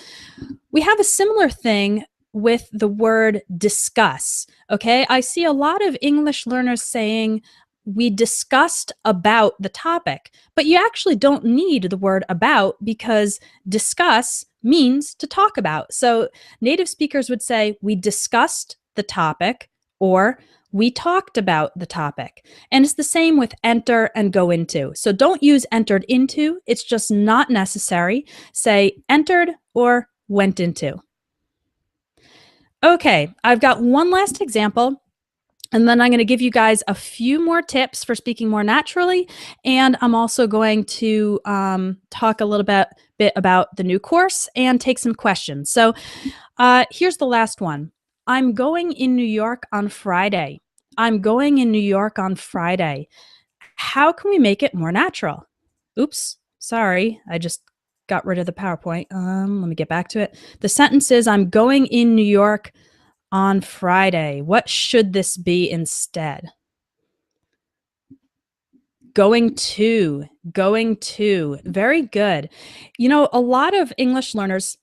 We have a similar thing with the word discuss. Okay, I see a lot of English learners saying we discussed about the topic, but you actually don't need the word about because discuss means to talk about. So native speakers would say we discussed the topic or we talked about the topic. And it's the same with enter and go into. So don't use entered into. It's just not necessary. Say entered or went into. Okay, I've got one last example, and then I'm going to give you guys a few more tips for speaking more naturally, and I'm also going to talk a little bit about the new course and take some questions. So here's the last one. I'm going in New York on Friday. I'm going in New York on Friday. How can we make it more natural? Oops, sorry, I just got rid of the PowerPoint. Let me get back to it. The sentence is, I'm going in New York on Friday. What should this be instead? Going to. Very good. You know, a lot of English learners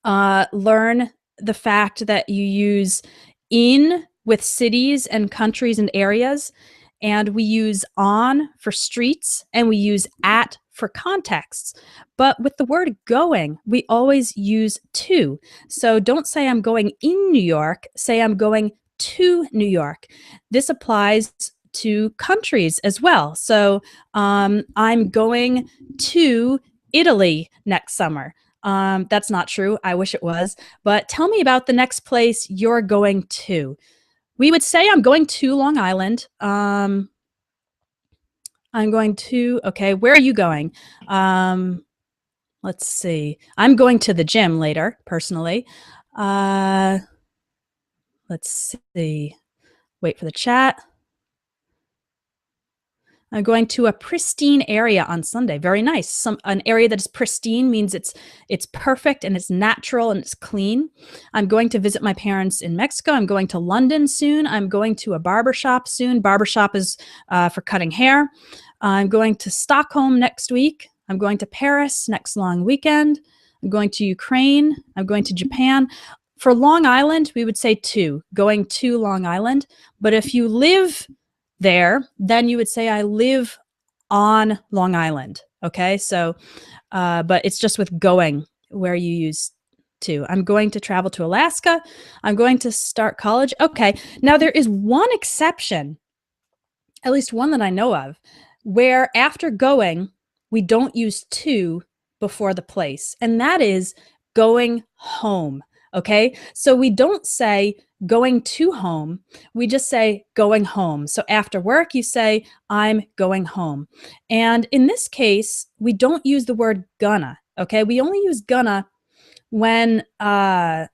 learn the fact that you use in with cities and countries and areas, and we use on for streets, and we use at for contexts. But with the word going, we always use to. So don't say I'm going in New York, say I'm going to New York. This applies to countries as well. So I'm going to Italy next summer. That's not true. I wish it was. But tell me about the next place you're going to. We would say I'm going to Long Island. I'm going to, okay, where are you going? Um, let's see. I'm going to the gym later, personally. Uh, let's see. Wait for the chat. I'm going to a pristine area on Sunday. Very nice. An area that is pristine means it's perfect and it's natural and it's clean. I'm going to visit my parents in Mexico. I'm going to London soon. I'm going to a barbershop soon. Barbershop is for cutting hair. I'm going to Stockholm next week. I'm going to Paris next long weekend. I'm going to Ukraine. I'm going to Japan. For Long Island, we would say going to Long Island. But if you live there, then you would say I live on Long Island. Okay, so but it's just with going where you use to. I'm going to travel to Alaska. I'm going to start college. Okay, now there is one exception, at least one that I know of, where after going, we don't use to before the place, and that is going home. Okay, so we don't say going to home, we just say going home. So after work, you say, I'm going home. And in this case, we don't use the word gonna. Okay, we only use gonna when there's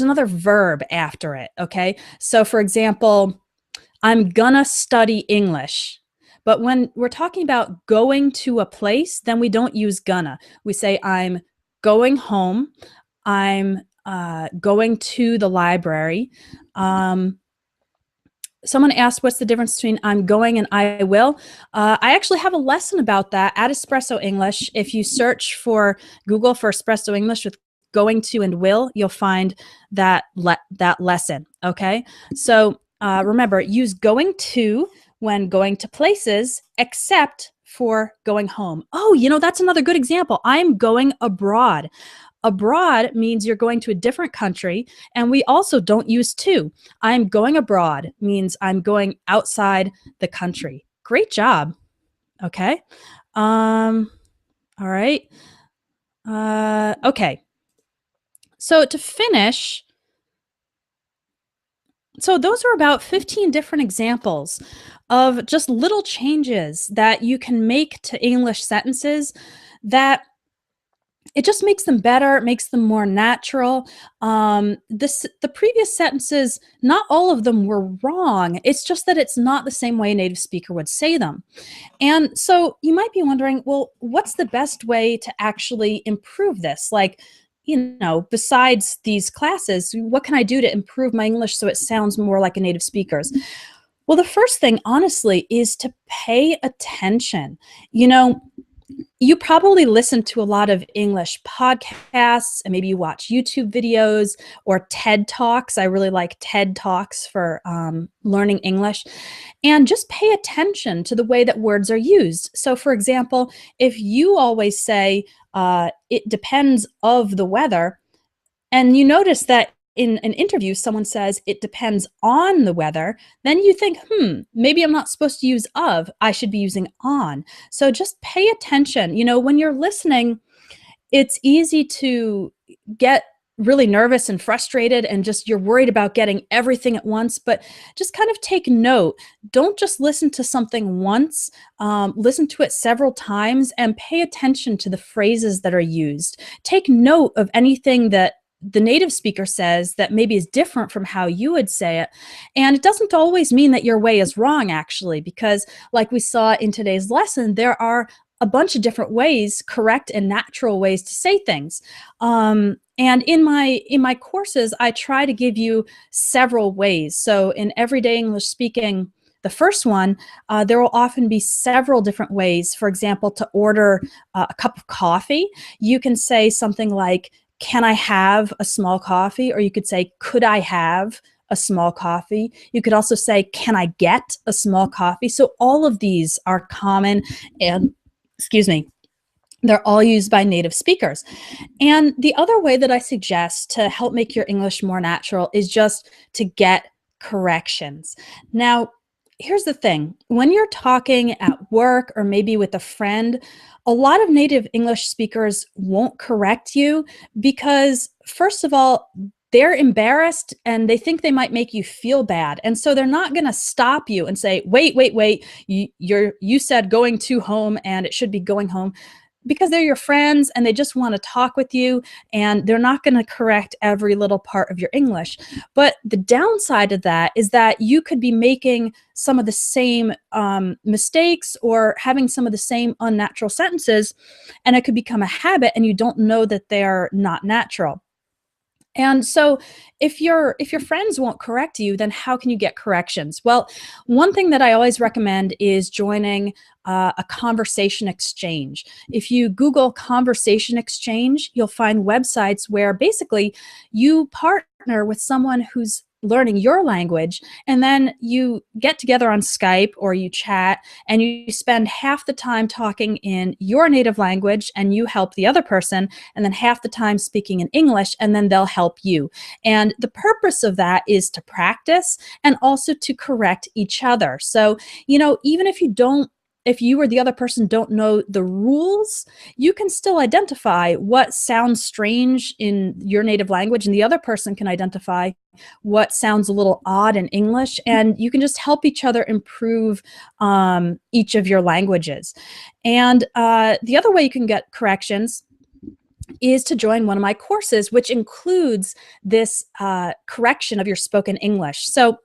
another verb after it. Okay, so for example, I'm gonna study English. But when we're talking about going to a place, then we don't use gonna. We say, I'm going home. I'm going to the library. Someone asked, what's the difference between I'm going and I will? I actually have a lesson about that at Espresso English. If you search for Google for Espresso English with going to and will, you'll find that lesson, okay? So remember, use going to when going to places, except for going home. Oh, that's another good example. I'm going abroad. Abroad means you're going to a different country, and we also don't use to. I'm going abroad means I'm going outside the country. Great job. Okay. All right. Okay. So to finish, so those are about 15 different examples of just little changes that you can make to English sentences that it just makes them better, makes them more natural. The previous sentences, not all of them were wrong. It's just that it's not the same way a native speaker would say them. And so you might be wondering, well, what's the best way to actually improve this? Like, besides these classes, what can I do to improve my English so it sounds more like a native speaker's? Well, the first thing, honestly, is to pay attention. You probably listen to a lot of English podcasts, and maybe you watch YouTube videos or TED Talks. I really like TED Talks for learning English. And just pay attention to the way that words are used. So for example, if you always say, it depends of the weather, and you notice that in an interview, someone says it depends on the weather, then you think, maybe I'm not supposed to use of, I should be using on. So just pay attention. When you're listening, it's easy to get really nervous and frustrated and just you're worried about getting everything at once, but just kind of take note. Don't just listen to something once, listen to it several times and pay attention to the phrases that are used. Take note of anything that the native speaker says that maybe is different from how you would say it. And it doesn't always mean that your way is wrong, actually, because like we saw in today's lesson, there are a bunch of different ways, correct and natural ways to say things. And in my courses, I try to give you several ways. So in everyday English speaking, the first one, there will often be several different ways. For example, to order a cup of coffee, you can say something like, can I have a small coffee? Or you could say, could I have a small coffee? You could also say, can I get a small coffee? So all of these are common and, they're all used by native speakers. And the other way that I suggest to help make your English more natural is just to get corrections. Now, here's the thing. When you're talking at work or maybe with a friend, a lot of native English speakers won't correct you because, first of all, they're embarrassed and they think they might make you feel bad. And so they're not going to stop you and say, wait, wait, wait, you said going to home and it should be going home, because they're your friends and they just want to talk with you, and they're not going to correct every little part of your English. But the downside of that is that you could be making some of the same mistakes or having some of the same unnatural sentences, and it could become a habit and you don't know that they're not natural. And so if your friends won't correct you, then how can you get corrections? Well, one thing that I always recommend is joining a conversation exchange. If you Google conversation exchange, you'll find websites where basically you partner with someone who's learning your language, and then you get together on Skype or you chat and you spend half the time talking in your native language and you help the other person, and then half the time speaking in English, and then they'll help you. And the purpose of that is to practice and also to correct each other. So, even if you or the other person don't know the rules, you can still identify what sounds strange in your native language, and the other person can identify what sounds a little odd in English, and you can just help each other improve each of your languages. And the other way you can get corrections is to join one of my courses, which includes this correction of your spoken English. So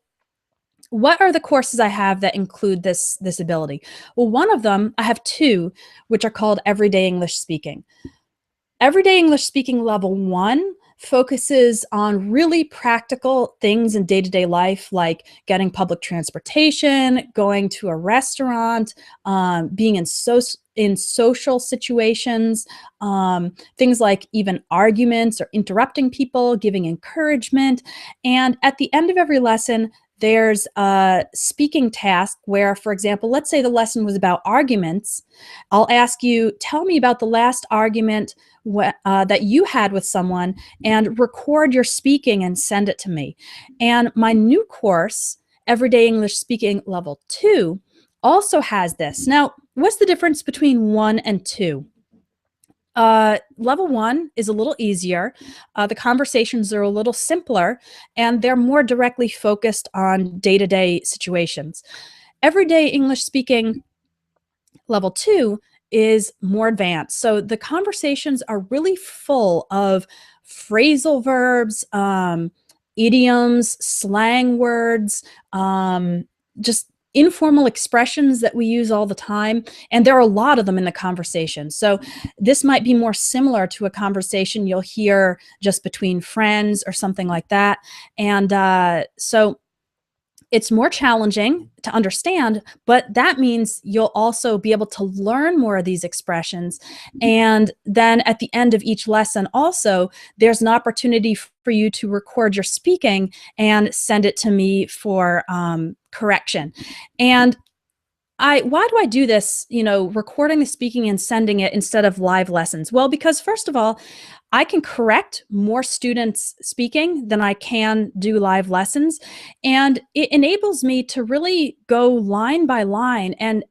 what are the courses I have that include this ability? Well, one of them, I have two, which are called Everyday English Speaking. Everyday English Speaking Level 1 focuses on really practical things in day-to-day life, like getting public transportation, going to a restaurant, being in social situations, things like even arguments or interrupting people, giving encouragement. And at the end of every lesson, there's a speaking task where, for example, let's say the lesson was about arguments. I'll ask you, tell me about the last argument that you had with someone, and record your speaking and send it to me. And my new course, Everyday English Speaking Level 2, also has this. Now, what's the difference between 1 and 2? Level 1 is a little easier. The conversations are a little simpler, and they're more directly focused on day-to-day situations. Everyday English Speaking Level 2 is more advanced. So the conversations are really full of phrasal verbs, idioms, slang words, just informal expressions that we use all the time. And there are a lot of them in the conversation. So this might be more similar to a conversation you'll hear just between friends or something like that. And so it's more challenging to understand, but that means you'll also be able to learn more of these expressions. And then at the end of each lesson also, there's an opportunity for you to record your speaking and send it to me for correction. And why do I do this, recording the speaking and sending it instead of live lessons? Well, because first of all, I can correct more students speaking than I can do live lessons. And it enables me to really go line by line and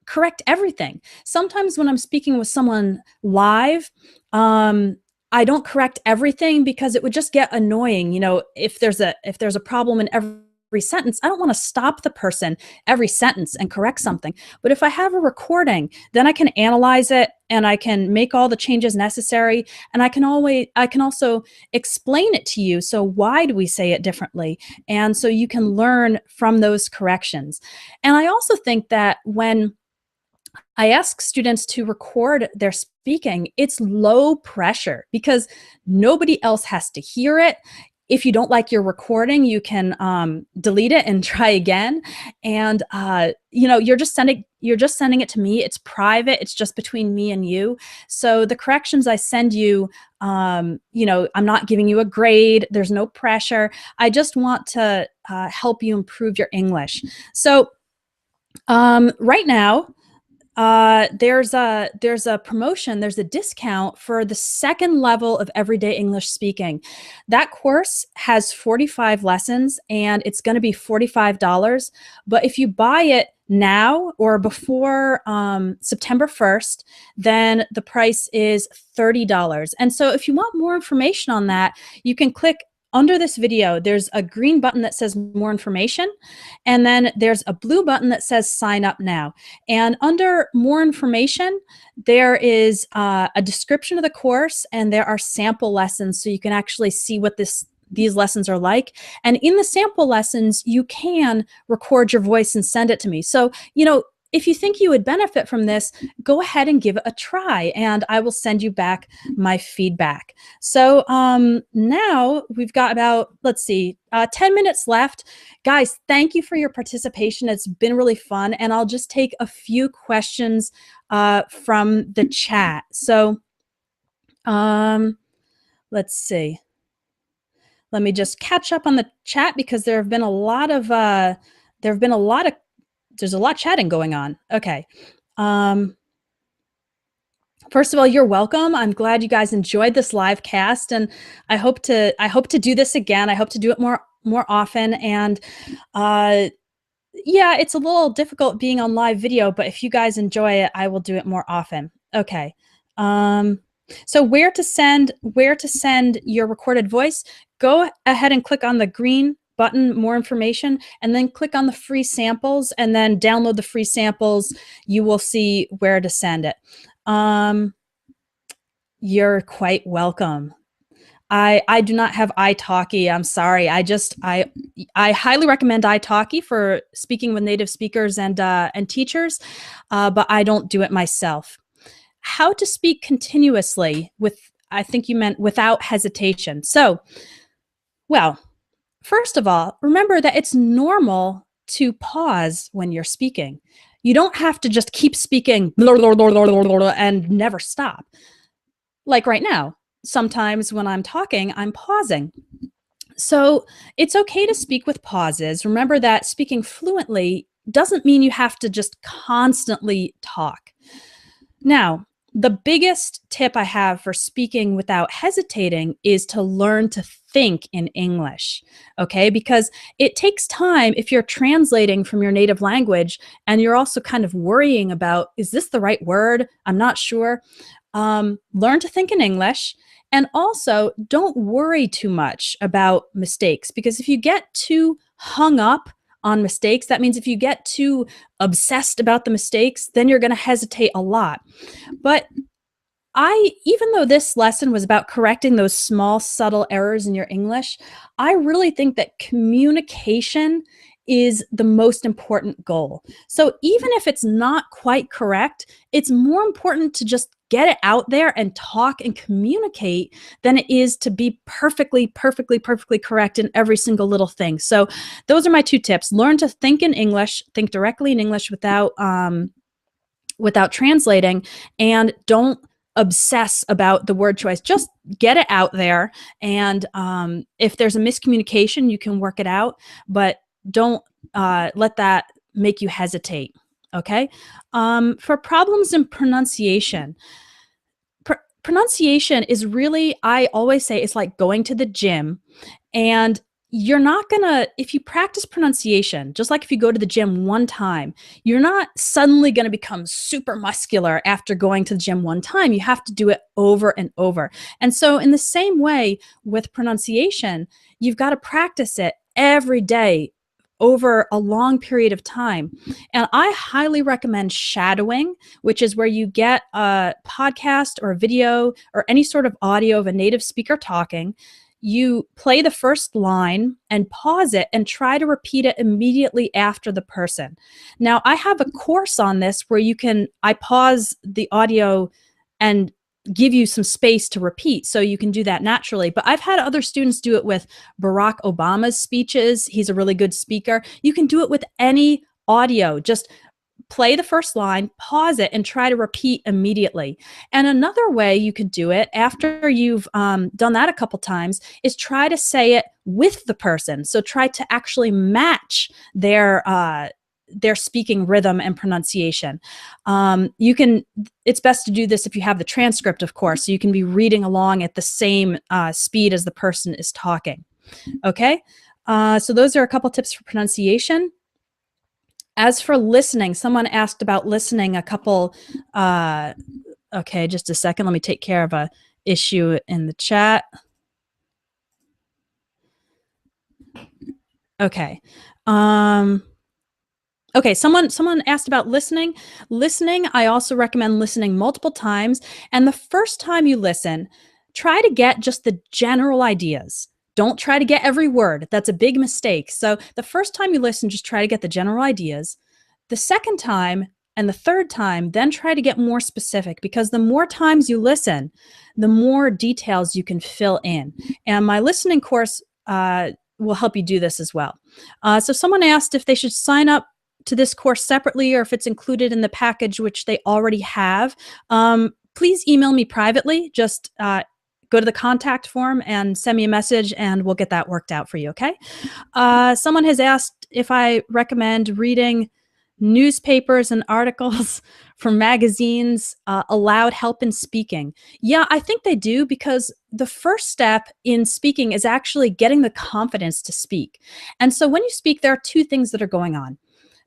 correct everything. Sometimes when I'm speaking with someone live, I don't correct everything because it would just get annoying. If there's a problem in every sentence, I don't want to stop the person every sentence and correct something. But if I have a recording, then I can analyze it and I can make all the changes necessary, and I can also explain it to you. So why do we say it differently? And so you can learn from those corrections. And I also think that when I ask students to record their speaking, it's low pressure because nobody else has to hear it. If you don't like your recording, you can delete it and try again. And you're just sending it to me. It's private. It's just between me and you. So the corrections I send you, I'm not giving you a grade. There's no pressure. I just want to help you improve your English. So right now, there's a promotion, there's a discount for the second level of Everyday English Speaking. That course has 45 lessons and it's going to be $45. But if you buy it now or before September 1st, then the price is $30. And so if you want more information on that, you can click under this video, there's a green button that says more information, and then there's a blue button that says sign up now. And under more information, there is a description of the course, and there are sample lessons so you can actually see what these lessons are like. And in the sample lessons, you can record your voice and send it to me. So, if you think you would benefit from this, go ahead and give it a try, and I will send you back my feedback. So now we've got about, 10 minutes left. Guys, thank you for your participation. It's been really fun, and I'll just take a few questions from the chat. So let's see. Let me just catch up on the chat because there's a lot chatting going on. Okay. First of all, you're welcome. I'm glad you guys enjoyed this live cast, and I hope to do this again. I hope to do it more often. And yeah, it's a little difficult being on live video, but if you guys enjoy it, I will do it more often. Okay. So where to send your recorded voice? Go ahead and click on the green button, more information, and then click on the free samples, and then download the free samples. You will see where to send it. You're quite welcome. I do not have italki. I'm sorry. I highly recommend italki for speaking with native speakers and teachers, but I don't do it myself. How to speak continuously I think you meant without hesitation. So, well, first of all, remember that it's normal to pause when you're speaking. You don't have to just keep speaking and never stop. Like right now, sometimes when I'm talking, I'm pausing. So it's okay to speak with pauses. Remember that speaking fluently doesn't mean you have to just constantly talk. Now, the biggest tip I have for speaking without hesitating is to learn to think in English, okay? Because it takes time if you're translating from your native language and you're also kind of worrying about, is this the right word? I'm not sure. Learn to think in English, and also don't worry too much about mistakes, because if you get too hung up on mistakes, that means if you get too obsessed about the mistakes, then you're going to hesitate a lot. But even though this lesson was about correcting those small, subtle errors in your English, I really think that communication is the most important goal. So even if it's not quite correct, it's more important to just get it out there and talk and communicate than it is to be perfectly correct in every single little thing. So those are my two tips. Learn to think in English, think directly in English without translating, and don't obsess about the word choice. Just get it out there, and if there's a miscommunication, you can work it out, but don't let that make you hesitate. Okay. For problems in pronunciation, pronunciation is really, I always say, it's like going to the gym, and you're not gonna, if you practice pronunciation, just like if you go to the gym one time, you're not suddenly gonna become super muscular after going to the gym one time. You have to do it over and over. And so in the same way with pronunciation, you've got to practice it every day over a long period of time. And I highly recommend shadowing, which is where you get a podcast or a video or any sort of audio of a native speaker talking. You play the first line and pause it and try to repeat it immediately after the person. Now, I have a course on this where I pause the audio and give you some space to repeat, so you can do that naturally. But I've had other students do it with Barack Obama's speeches. He's a really good speaker. You can do it with any audio. Just play the first line, pause it, and try to repeat immediately. And another way you could do it after you've done that a couple times is try to say it with the person. So try to actually match their speaking rhythm and pronunciation. It's best to do this if you have the transcript, of course, so you can be reading along at the same speed as the person is talking. Okay, so those are a couple tips for pronunciation. As for listening, someone asked about listening a couple, okay, just a second, let me take care of a issue in the chat. Okay. Um, okay, someone asked about listening. Listening, I also recommend listening multiple times, and the first time you listen, try to get just the general ideas. Don't try to get every word. That's a big mistake. So, the first time you listen, just try to get the general ideas. The second time and the third time, then try to get more specific because the more times you listen, the more details you can fill in. And my listening course will help you do this as well. So, someone asked if they should sign up to this course separately or if it's included in the package, which they already have. Please email me privately. Just go to the contact form and send me a message, and we'll get that worked out for you. Okay. Someone has asked if I recommend reading newspapers and articles from magazines allowed help in speaking. Yeah, I think they do because the first step in speaking is actually getting the confidence to speak. And so when you speak, there are two things that are going on.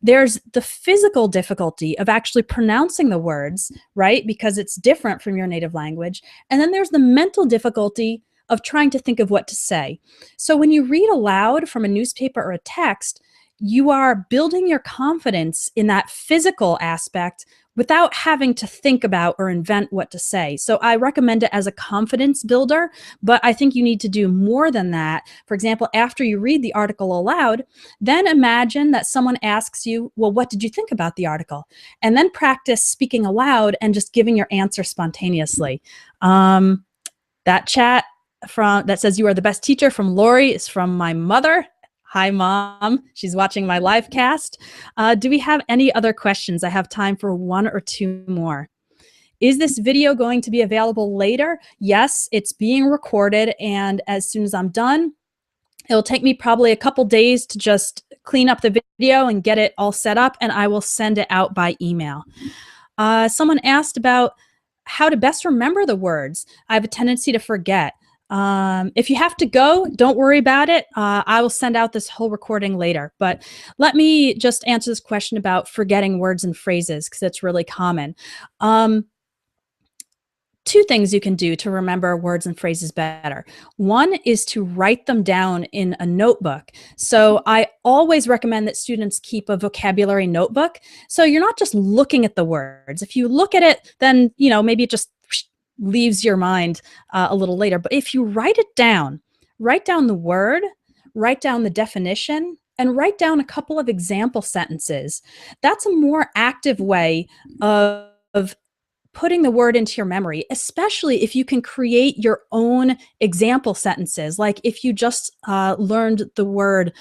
There's the physical difficulty of actually pronouncing the words, right? Because it's different from your native language. And then there's the mental difficulty of trying to think of what to say. So when you read aloud from a newspaper or a text, you are building your confidence in that physical aspect without having to think about or invent what to say. So I recommend it as a confidence builder, but I think you need to do more than that. For example, after you read the article aloud, then imagine that someone asks you, well, what did you think about the article? And then practice speaking aloud and just giving your answer spontaneously. That chat from that says you are the best teacher from Lori is from my mother. Hi, Mom. She's watching my live cast. Do we have any other questions? I have time for one or two more. Is this video going to be available later? Yes, it's being recorded, and as soon as I'm done, it'll take me probably a couple days to just clean up the video and get it all set up, and I will send it out by email. Someone asked about how to best remember the words. I have a tendency to forget. If you have to go, don't worry about it. I will send out this whole recording later. But let me just answer this question about forgetting words and phrases because it's really common. Two things you can do to remember words and phrases better. One is to write them down in a notebook. So I always recommend that students keep a vocabulary notebook. So you're not just looking at the words. If you look at it, then, maybe it just leaves your mind a little later. But if you write the word, write down the definition, and write down a couple of example sentences. That's a more active way of putting the word into your memory, especially if you can create your own example sentences. Like if you just learned the word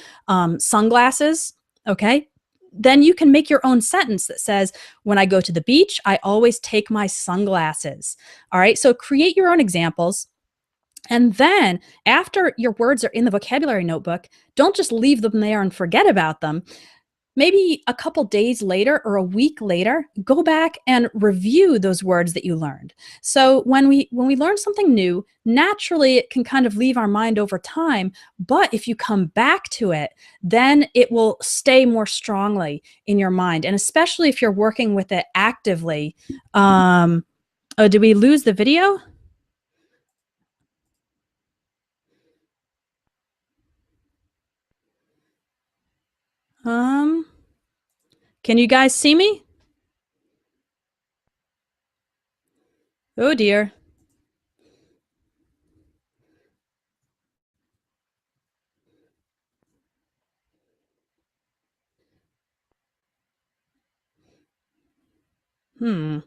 sunglasses, okay, then you can make your own sentence that says, when I go to the beach, I always take my sunglasses. All right, so create your own examples. And then after your words are in the vocabulary notebook, don't just leave them there and forget about them. Maybe a couple days later or a week later, go back and review those words that you learned. So when we learn something new, naturally it can kind of leave our mind over time, but if you come back to it, then it will stay more strongly in your mind. And especially if you're working with it actively. Oh, did we lose the video? Um, can you guys see me? Oh dear. Hmm.